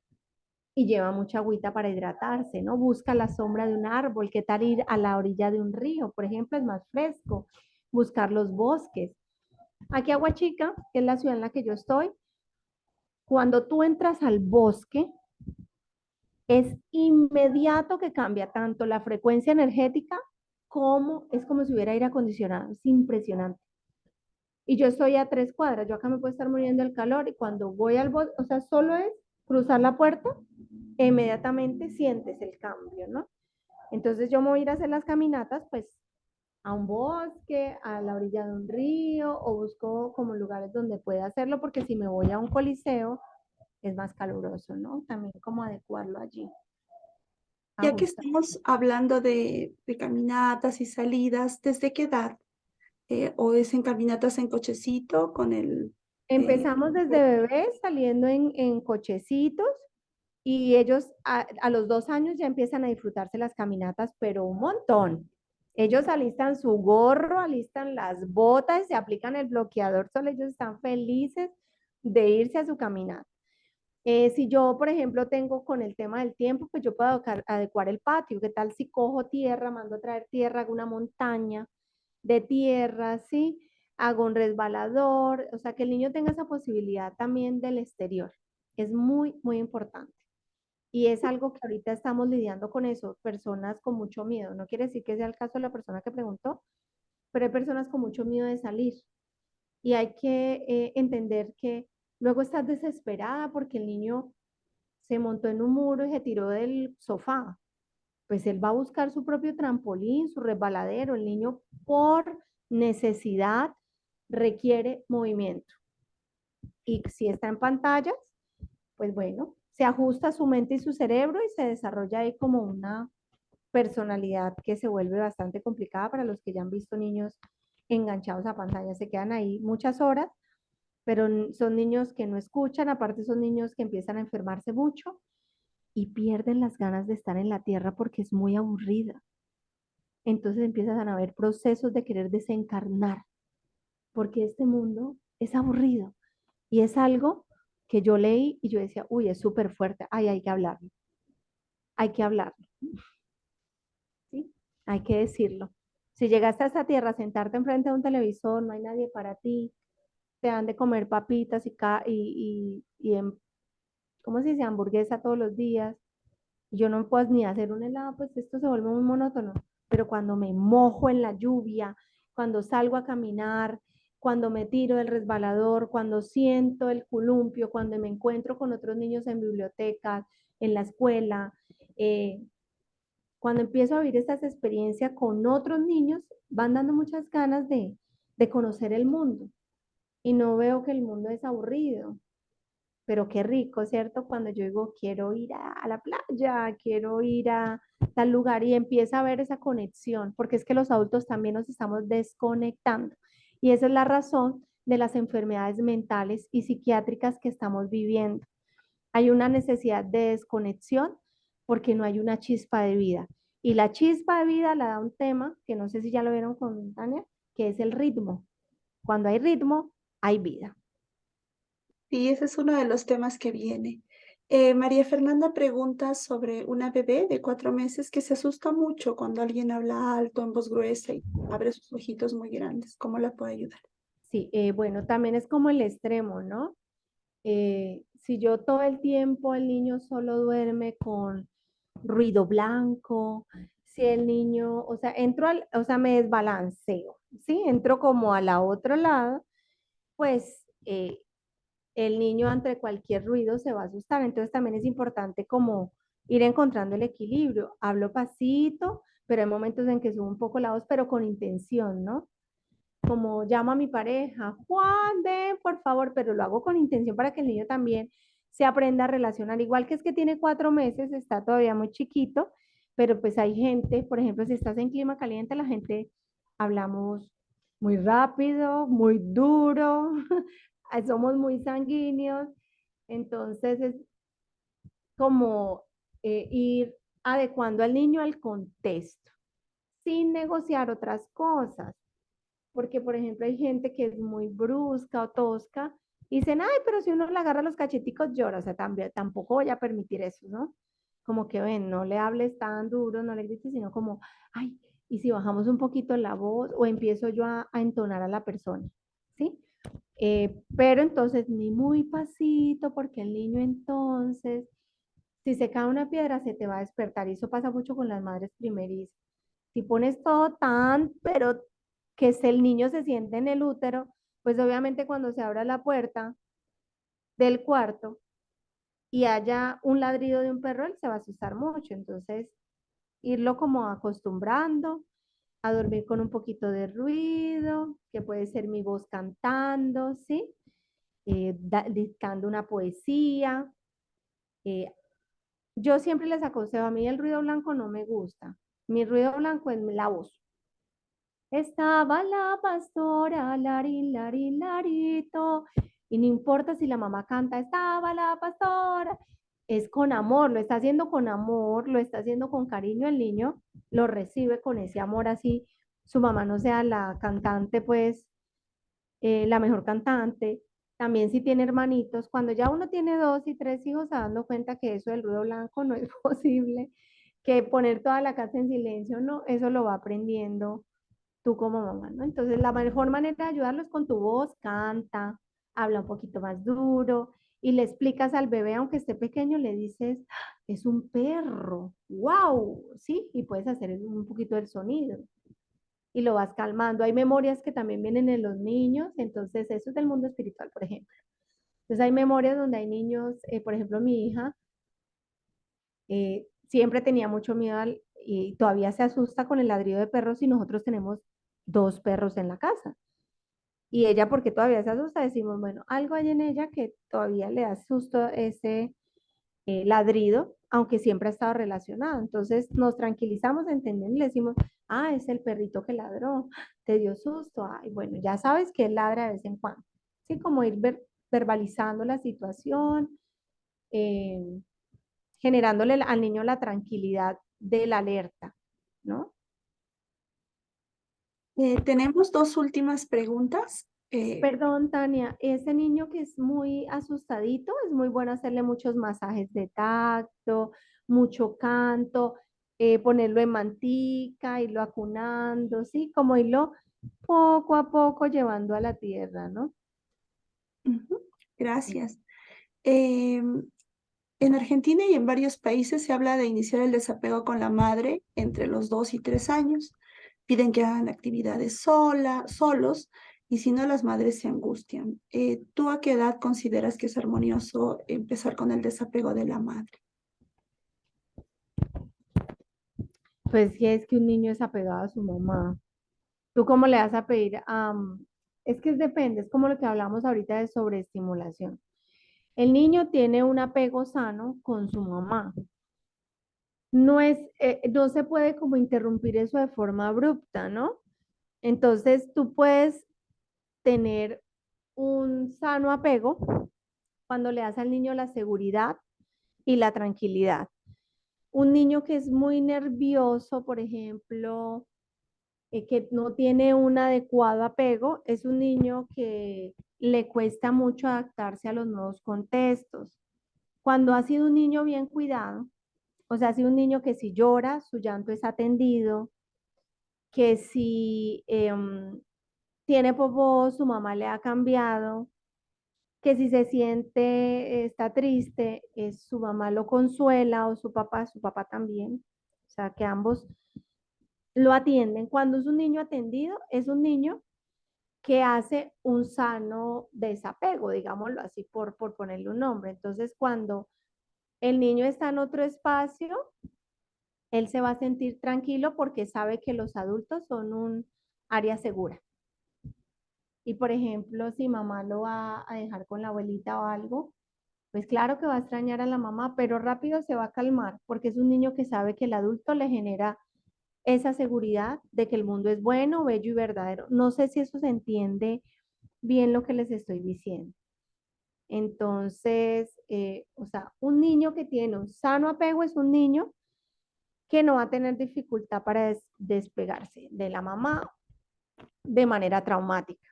y lleva mucha agüita para hidratarse, ¿no? Busca la sombra de un árbol, ¿qué tal ir a la orilla de un río? Por ejemplo, es más fresco. Buscar los bosques. Aquí Agua Chica, que es la ciudad en la que yo estoy, cuando tú entras al bosque, es inmediato que cambia tanto la frecuencia energética como es como si hubiera aire acondicionado. Es impresionante. Y yo estoy a 3 cuadras, yo acá me puedo estar muriendo del calor y cuando voy al bosque, o sea, solo es cruzar la puerta e inmediatamente sientes el cambio, ¿no? Entonces yo me voy a ir a hacer las caminatas, pues a un bosque, a la orilla de un río o busco como lugares donde pueda hacerlo porque si me voy a un coliseo es más caluroso, ¿no? También como adecuarlo allí, Ya que ajustar. estamos hablando de caminatas y salidas, ¿desde qué edad? ¿O es en caminatas en cochecito con el... eh, Empezamos desde bebés saliendo en cochecitos y ellos a los 2 años ya empiezan a disfrutarse las caminatas, pero un montón. Ellos alistan su gorro, alistan las botas, se aplican el bloqueador solo, ellos están felices de irse a su caminata. Si yo, por ejemplo, tengo con el tema del tiempo, pues yo puedo adecuar el patio. ¿Qué tal si cojo tierra, mando a traer tierra, hago una montaña de tierra, ¿sí? Hago un resbalador, o sea, que el niño tenga esa posibilidad también del exterior. Es muy, muy importante. Y es algo que ahorita estamos lidiando con eso, personas con mucho miedo. No quiere decir que sea el caso de la persona que preguntó, pero hay personas con mucho miedo de salir. Y hay que entender que luego estás desesperada porque el niño se montó en un muro y se tiró del sofá. Pues él va a buscar su propio trampolín, su resbaladero. El niño por necesidad requiere movimiento. Y si está en pantallas, pues bueno, se ajusta su mente y su cerebro y se desarrolla ahí como una personalidad que se vuelve bastante complicada para los que ya han visto niños enganchados a pantallas. Se quedan ahí muchas horas, pero son niños que no escuchan, aparte son niños que empiezan a enfermarse mucho y pierden las ganas de estar en la tierra porque es muy aburrida. Entonces empiezan a haber procesos de querer desencarnar, porque este mundo es aburrido y es algo que yo leí y yo decía, uy, es súper fuerte, ay, hay que hablarlo, ¿sí? Hay que decirlo. Si llegaste a esta tierra, sentarte enfrente de un televisor, no hay nadie para ti, te dan de comer papitas ¿cómo se dice? Hamburguesa todos los días. Yo no puedo ni hacer un helado, pues esto se vuelve muy monótono. Pero cuando me mojo en la lluvia, cuando salgo a caminar, cuando me tiro del resbalador, cuando siento el columpio, cuando me encuentro con otros niños en bibliotecas, en la escuela, eh, cuando empiezo a vivir estas experiencias con otros niños, van dando muchas ganas de conocer el mundo. Y no veo que el mundo es aburrido, pero qué rico, ¿cierto? Cuando yo digo, quiero ir a la playa, quiero ir a tal lugar y empieza a ver esa conexión, porque es que los adultos también nos estamos desconectando. Y esa es la razón de las enfermedades mentales y psiquiátricas que estamos viviendo. Hay una necesidad de desconexión porque no hay una chispa de vida. Y la chispa de vida la da un tema que no sé si ya lo vieron con Tania, que es el ritmo. Cuando hay ritmo, hay vida. Y ese es uno de los temas que viene. María Fernanda pregunta sobre una bebé de 4 meses que se asusta mucho cuando alguien habla alto, en voz gruesa y abre sus ojitos muy grandes. ¿Cómo la puede ayudar? Sí, bueno, también es como el extremo, ¿no? Si yo todo el tiempo el niño solo duerme con ruido blanco, si el niño, o sea, o sea, me desbalanceo, ¿sí? Entro como a la otro lado, pues el niño ante cualquier ruido se va a asustar. Entonces también es importante como ir encontrando el equilibrio. Hablo pasito, pero hay momentos en que subo un poco la voz, pero con intención, ¿no? Como llamo a mi pareja, Juan, ven, por favor, pero lo hago con intención para que el niño también se aprenda a relacionar. Igual que es que tiene 4 meses, está todavía muy chiquito, pero pues hay gente, por ejemplo, si estás en clima caliente, la gente hablamos muy rápido, muy duro, somos muy sanguíneos, entonces es como ir adecuando al niño al contexto, sin negociar otras cosas. Porque, por ejemplo, hay gente que es muy brusca o tosca y dicen, ay, pero si uno le agarra los cacheticos llora, o sea, también, tampoco voy a permitir eso, ¿no? Como que, ven, no le hables tan duro, no le grites, sino como, ay, y si bajamos un poquito la voz o empiezo yo a entonar a la persona, ¿sí? Pero entonces ni muy pasito, porque el niño entonces, si se cae una piedra, se te va a despertar. Y eso pasa mucho con las madres primerizas. Si pones todo tan, pero que el niño se siente en el útero, pues obviamente cuando se abra la puerta del cuarto y haya un ladrido de un perro, él se va a asustar mucho. Entonces, irlo como acostumbrando a dormir con un poquito de ruido, que puede ser mi voz cantando, ¿sí? Dictando una poesía. Eh, yo siempre les aconsejo, a mí el ruido blanco no me gusta. Mi ruido blanco es la voz. Estaba la pastora, larín, larín, larito. Y no importa si la mamá canta, estaba la pastora. Es con amor, lo está haciendo con amor, lo está haciendo con cariño. El niño lo recibe con ese amor así. Su mamá no sea la cantante, pues, la mejor cantante. También si tiene hermanitos, cuando ya uno tiene 2 y 3 hijos, se dando cuenta que eso del ruido blanco no es posible, que poner toda la casa en silencio, no, eso lo va aprendiendo tú como mamá, ¿no? Entonces, la mejor manera de ayudarlos es con tu voz, canta, habla un poquito más duro y le explicas al bebé, aunque esté pequeño, le dices, es un perro, wow, ¿sí? Y puedes hacer un poquito del sonido y lo vas calmando. Hay memorias que también vienen en los niños, entonces eso es del mundo espiritual, por ejemplo. Entonces hay memorias donde hay niños, por ejemplo, mi hija siempre tenía mucho miedo y todavía se asusta con el ladrido de perros y nosotros tenemos dos perros en la casa. Y ella, porque todavía se asusta, decimos, bueno, algo hay en ella que todavía le da susto ese ladrido, aunque siempre ha estado relacionado. Entonces nos tranquilizamos, entendemos y le decimos, ah, es el perrito que ladró, te dio susto. Ay, bueno, ya sabes que él ladra de vez en cuando. Sí, como ir verbalizando la situación, eh, generándole al niño la tranquilidad de la alerta, ¿no? Tenemos dos últimas preguntas. Perdón, Tania, ese niño que es muy asustadito, es muy bueno hacerle muchos masajes de tacto, mucho canto, ponerlo en mantica, irlo acunando, ¿sí? Como irlo poco a poco llevando a la tierra, ¿no? Ujú, Sí. gracias. En Argentina y en varios países se habla de iniciar el desapego con la madre entre los 2 y 3 años. Piden que hagan actividades solos, y si no, las madres se angustian. ¿Tú a qué edad consideras que es armonioso empezar con el desapego de la madre? Pues si es que un niño es apegado a su mamá, ¿tú cómo le vas a pedir? Es que depende, es como lo que hablamos ahorita de sobreestimulación. El niño tiene un apego sano con su mamá. No se puede como interrumpir eso de forma abrupta, ¿no? Entonces tú puedes tener un sano apego cuando le das al niño la seguridad y la tranquilidad. Un niño que es muy nervioso, por ejemplo, que no tiene un adecuado apego, es un niño que le cuesta mucho adaptarse a los nuevos contextos. Cuando ha sido un niño bien cuidado, o sea, ha sido un niño que si llora, su llanto es atendido, que si tiene popó, su mamá le ha cambiado, que si se siente, está triste, su mamá lo consuela o su papá también. O sea, que ambos lo atienden. Cuando es un niño atendido, es un niño que hace un sano desapego, digámoslo así, por ponerle un nombre. Entonces, cuando el niño está en otro espacio, él se va a sentir tranquilo porque sabe que los adultos son un área segura. Y por ejemplo, si mamá lo va a dejar con la abuelita o algo, pues claro que va a extrañar a la mamá, pero rápido se va a calmar porque es un niño que sabe que el adulto le genera esa seguridad de que el mundo es bueno, bello y verdadero. No sé si eso se entiende bien lo que les estoy diciendo. Entonces, o sea, un niño que tiene un sano apego es un niño que no va a tener dificultad para despegarse de la mamá de manera traumática.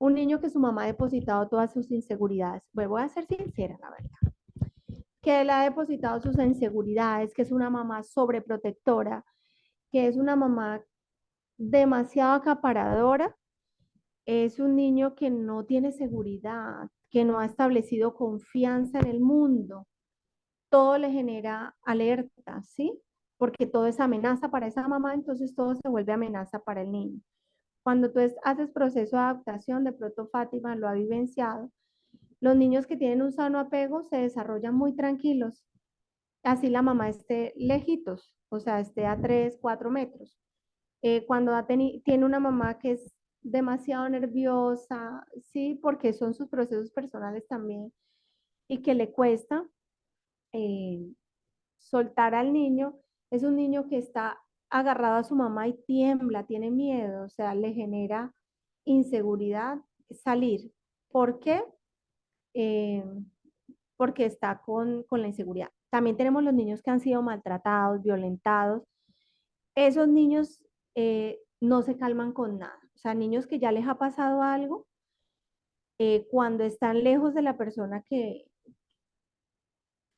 Un niño que su mamá ha depositado todas sus inseguridades, voy a ser sincera, la verdad, que él ha depositado sus inseguridades, que es una mamá sobreprotectora, que es una mamá demasiado acaparadora, es un niño que no tiene seguridad, que no ha establecido confianza en el mundo. Todo le genera alerta, ¿sí? Porque todo es amenaza para esa mamá, entonces todo se vuelve amenaza para el niño. Cuando tú haces proceso de adaptación, de pronto Fátima lo ha vivenciado, los niños que tienen un sano apego se desarrollan muy tranquilos, así la mamá esté lejitos, o sea, esté a 3, 4 metros. Cuando tiene una mamá que es demasiado nerviosa, sí, porque son sus procesos personales también, y que le cuesta eh, soltar al niño, es un niño que está agarrado a su mamá y tiembla, tiene miedo, o sea, le genera inseguridad salir. ¿Por qué? Eh, Porque está con la inseguridad. También tenemos los niños que han sido maltratados, violentados. Esos niños no se calman con nada. O sea, niños que ya les ha pasado algo, cuando están lejos de la persona que,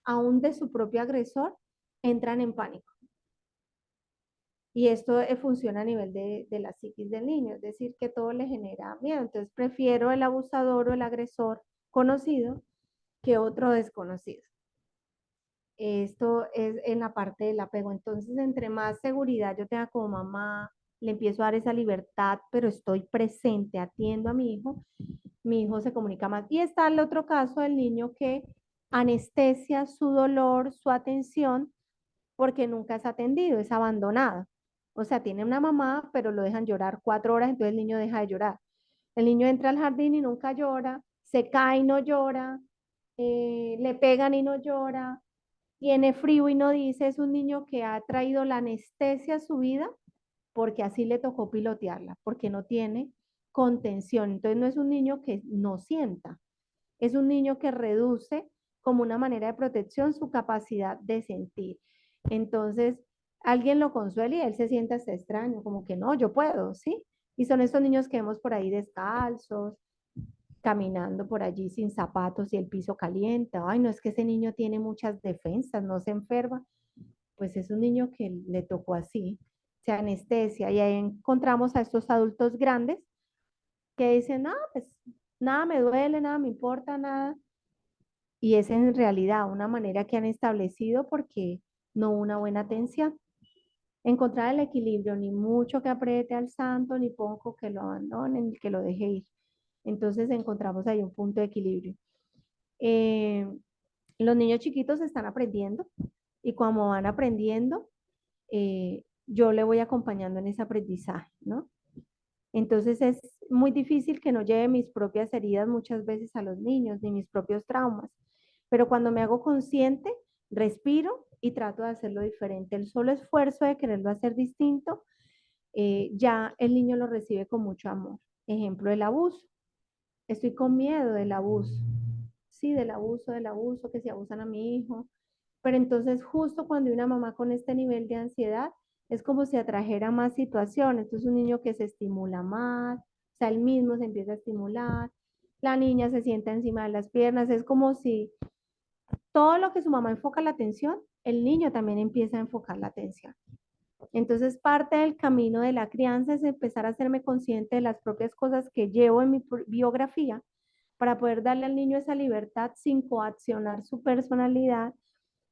aún de su propio agresor, entran en pánico. Y esto funciona a nivel de la psiquis del niño, es decir, que todo le genera miedo. Entonces prefiero el abusador o el agresor conocido que otro desconocido. Esto es en la parte del apego. Entonces, entre más seguridad yo tenga como mamá, le empiezo a dar esa libertad, pero estoy presente, atiendo a mi hijo se comunica más. Y está el otro caso del niño que anestesia su dolor, su atención, porque nunca es atendido, es abandonado. O sea, tiene una mamá, pero lo dejan llorar 4 horas, entonces el niño deja de llorar. El niño entra al jardín y nunca llora, se cae y no llora, le pegan y no llora, tiene frío y no dice, es un niño que ha traído la anestesia a su vida porque así le tocó pilotearla, porque no tiene contención. Entonces no es un niño que no sienta, es un niño que reduce como una manera de protección su capacidad de sentir. Entonces, alguien lo consuela y él se siente hasta extraño, como que no, yo puedo, ¿sí? Y son estos niños que vemos por ahí descalzos, caminando por allí sin zapatos y el piso caliente. Ay, no es que ese niño tiene muchas defensas, no se enferma. Pues es un niño que le tocó así, se anestesia. Y ahí encontramos a estos adultos grandes que dicen, no, pues nada me duele, nada me importa, nada. Y es en realidad una manera que han establecido porque no una buena atención. Encontrar el equilibrio, ni mucho que apriete al santo, ni poco que lo abandone, ni que lo deje ir. Entonces encontramos ahí un punto de equilibrio. Eh, los niños chiquitos están aprendiendo y como van aprendiendo, yo le voy acompañando en ese aprendizaje, ¿no? Entonces es muy difícil que no lleve mis propias heridas muchas veces a los niños, ni mis propios traumas. Pero cuando me hago consciente, respiro y trato de hacerlo diferente. El solo esfuerzo de quererlo hacer distinto, ya el niño lo recibe con mucho amor. Ejemplo, el abuso. Estoy con miedo del abuso. Sí, del abuso, que se abusan a mi hijo. Pero entonces justo cuando hay una mamá con este nivel de ansiedad, es como si atrajera más situaciones. Entonces un niño que se estimula más, o sea, él mismo se empieza a estimular, la niña se sienta encima de las piernas, es como si todo lo que su mamá enfoca la atención, el niño también empieza a enfocar la atención. Entonces, parte del camino de la crianza es empezar a hacerme consciente de las propias cosas que llevo en mi biografía para poder darle al niño esa libertad sin coaccionar su personalidad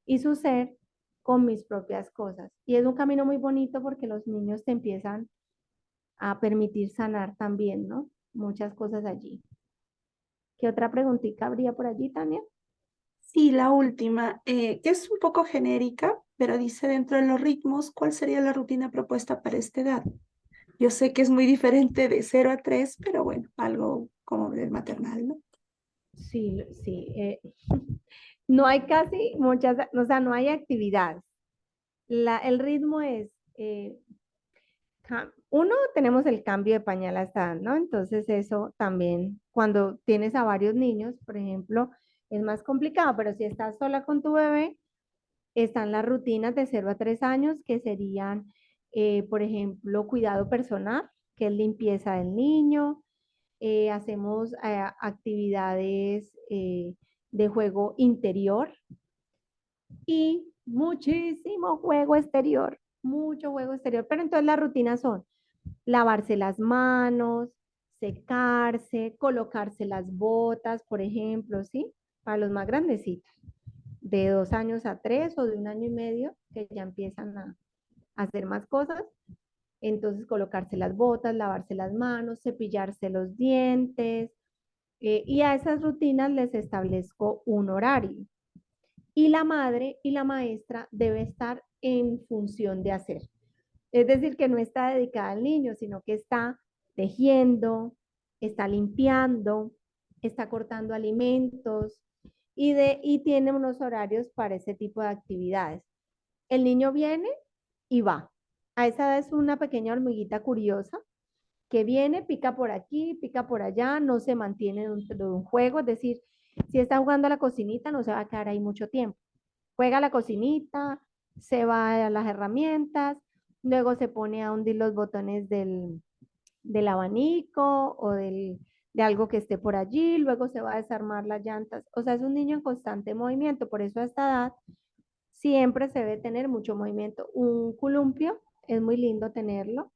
y su ser con mis propias cosas. Y es un camino muy bonito porque los niños te empiezan a permitir sanar también, ¿no? Muchas cosas allí. ¿Qué otra preguntita habría por allí, Tania? Sí, la última, que es un poco genérica, pero dice dentro de los ritmos, ¿cuál sería la rutina propuesta para esta edad? Yo sé que es muy diferente de 0 a 3, pero bueno, algo como del maternal, ¿no? Sí, sí. No hay casi muchas, o sea, no hay actividad. El ritmo es, uno, tenemos el cambio de pañal hasta, ¿no? Entonces eso también, cuando tienes a varios niños, por ejemplo, es más complicado, pero si estás sola con tu bebé, están las rutinas de 0 a 3 años, que serían, por ejemplo, cuidado personal, que es limpieza del niño, hacemos actividades de juego interior y muchísimo juego exterior, mucho juego exterior. Pero entonces las rutinas son lavarse las manos, secarse, colocarse las botas, por ejemplo, ¿sí? Para los más grandecitos, de 2 años a 3 o de 1 año y medio, que ya empiezan a hacer más cosas. Entonces, colocarse las botas, lavarse las manos, cepillarse los dientes, y a esas rutinas les establezco un horario. Y la madre y la maestra debe estar en función de hacer. Es decir, que no está dedicada al niño, sino que está tejiendo, está limpiando, está cortando alimentos y tiene unos horarios para ese tipo de actividades. El niño viene y va. A esa edad es una pequeña hormiguita curiosa que viene, pica por aquí, pica por allá, no se mantiene dentro de un juego, es decir, si está jugando a la cocinita, no se va a quedar ahí mucho tiempo. Juega a la cocinita, se va a las herramientas, luego se pone a hundir los botones del abanico o de algo que esté por allí, luego se va a desarmar las llantas. O sea, es un niño en constante movimiento, por eso a esta edad siempre se debe tener mucho movimiento. Un columpio, es muy lindo tenerlo,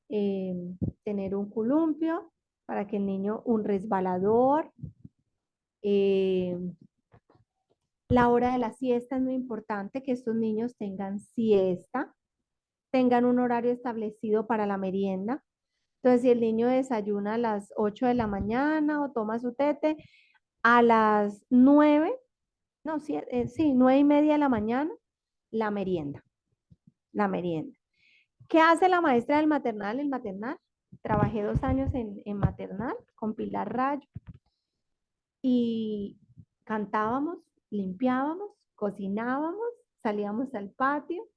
eh, tener un columpio para que el niño, un resbalador, eh, La hora de la siesta es muy importante, que estos niños tengan siesta, tengan un horario establecido para la merienda. Entonces, si el niño desayuna a las 8 de la mañana o toma su tete, a las 9, no, sí, sí, 9:30 de la mañana, la merienda, la merienda. ¿Qué hace la maestra del maternal? El maternal. Trabajé 2 años en maternal con Pilar Rayo y cantábamos, limpiábamos, cocinábamos, salíamos al patio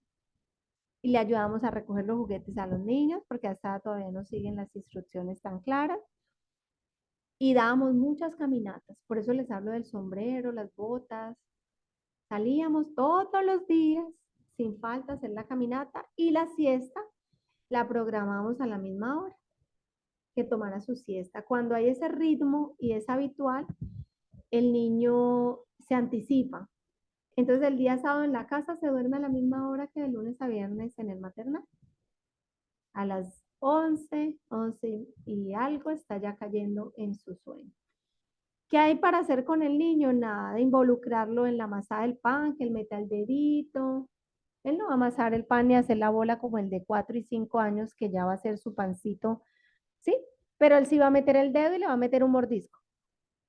y le ayudábamos a recoger los juguetes a los niños porque hasta todavía no siguen las instrucciones tan claras. Y dábamos muchas caminatas, por eso les hablo del sombrero, las botas. Salíamos todos los días, sin falta, a hacer la caminata y la siesta la programamos a la misma hora que tomara su siesta. Cuando hay ese ritmo y es habitual, el niño se anticipa. Entonces el día sábado en la casa se duerme a la misma hora que de lunes a viernes en el maternal. A las 11 y algo está ya cayendo en su sueño. ¿Qué hay para hacer con el niño? Nada de involucrarlo en la masa del pan, que él meta el dedito. Él no va a amasar el pan ni hacer la bola como el de 4 y 5 años, que ya va a hacer su pancito, ¿sí? Pero él sí va a meter el dedo y le va a meter un mordisco.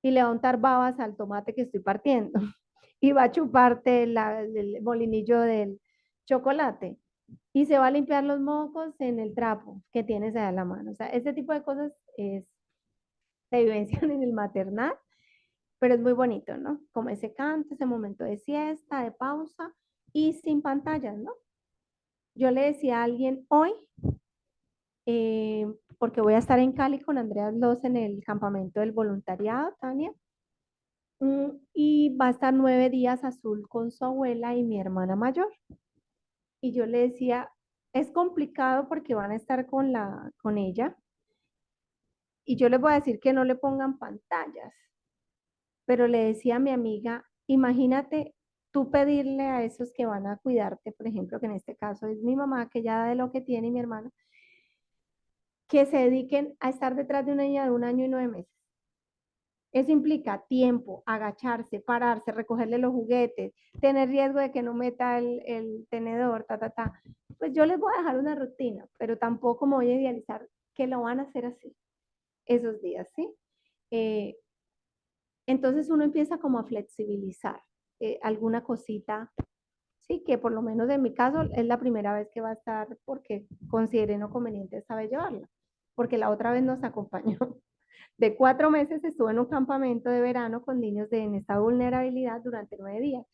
Y le va a untar babas al tomate que estoy partiendo. Y va a chuparte el molinillo del chocolate. Y se va a limpiar los mocos en el trapo que tienes ahí a la mano. O sea, ese tipo de cosas se vivencian en el maternal, pero es muy bonito, ¿no? Como ese canto, ese momento de siesta, de pausa y sin pantallas, ¿no? Yo le decía a alguien hoy, porque voy a estar en Cali con Andrea Los en el campamento del voluntariado, Tania, y va a estar 9 días Azul con su abuela y mi hermana mayor. Y yo le decía, es complicado porque van a estar con ella, y yo les voy a decir que no le pongan pantallas, pero le decía a mi amiga, imagínate tú pedirle a esos que van a cuidarte, por ejemplo, que en este caso es mi mamá, que ya de lo que tiene, y mi hermana, que se dediquen a estar detrás de una niña de 1 año y 9 meses. Eso implica tiempo, agacharse, pararse, recogerle los juguetes, tener riesgo de que no meta el tenedor, ta, ta, ta. Pues yo les voy a dejar una rutina, pero tampoco me voy a idealizar que lo van a hacer así esos días, ¿sí? Eh, entonces uno empieza como a flexibilizar alguna cosita, sí, que por lo menos en mi caso es la primera vez que va a estar porque consideré no conveniente esta vez llevarla, porque la otra vez nos acompañó. De 4 meses estuve en un campamento de verano con niños en estado de vulnerabilidad durante 9 días.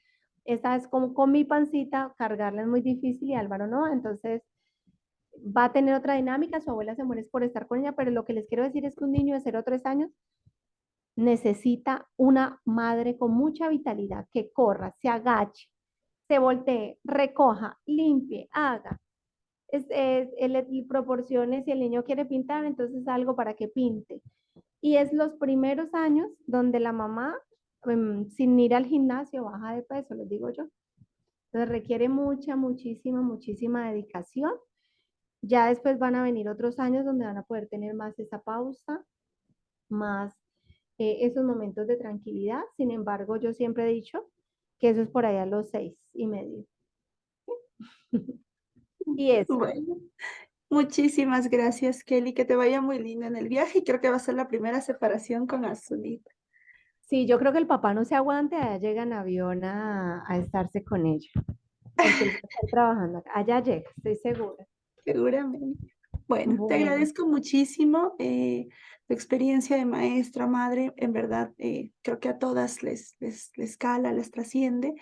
Esta es como con mi pancita, cargarla es muy difícil y Álvaro no, entonces va a tener otra dinámica, su abuela se muere por estar con ella, pero lo que les quiero decir es que un niño de 0 a 3 años necesita una madre con mucha vitalidad, que corra, se agache, se voltee, recoja, limpie, haga. Proporciones, si el niño quiere pintar, entonces algo para que pinte. Y es los primeros años donde la mamá, sin ir al gimnasio, baja de peso, les digo yo. Entonces requiere mucha, muchísima, muchísima dedicación. Ya después van a venir otros años donde van a poder tener más esa pausa, más esos momentos de tranquilidad. Sin embargo, yo siempre he dicho que eso es por allá a los 6 y medio. Y eso. Bueno, muchísimas gracias, Kelly. Que te vaya muy linda en el viaje y creo que va a ser la primera separación con Azulita. Sí, yo creo que el papá no se aguante, allá llega en avión a estarse con ella, porque él va a estar trabajando acá. Allá llega, estoy segura. Seguramente. Bueno, te Bueno, agradezco muchísimo tu experiencia de maestra, madre. En verdad, creo que a todas les cala, les trasciende.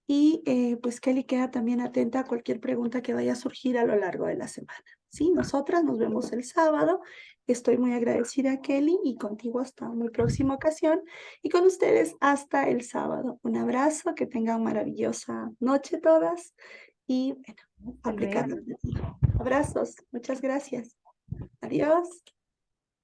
Y pues Kelly queda también atenta a cualquier pregunta que vaya a surgir a lo largo de la semana. Sí, nosotras nos vemos el sábado. Estoy muy agradecida, Kelly, y contigo hasta una próxima ocasión. Y con ustedes hasta el sábado. Un abrazo, que tengan maravillosa noche todas. Y bueno, hasta luego. aplicando. Abrazos, muchas gracias. Adiós.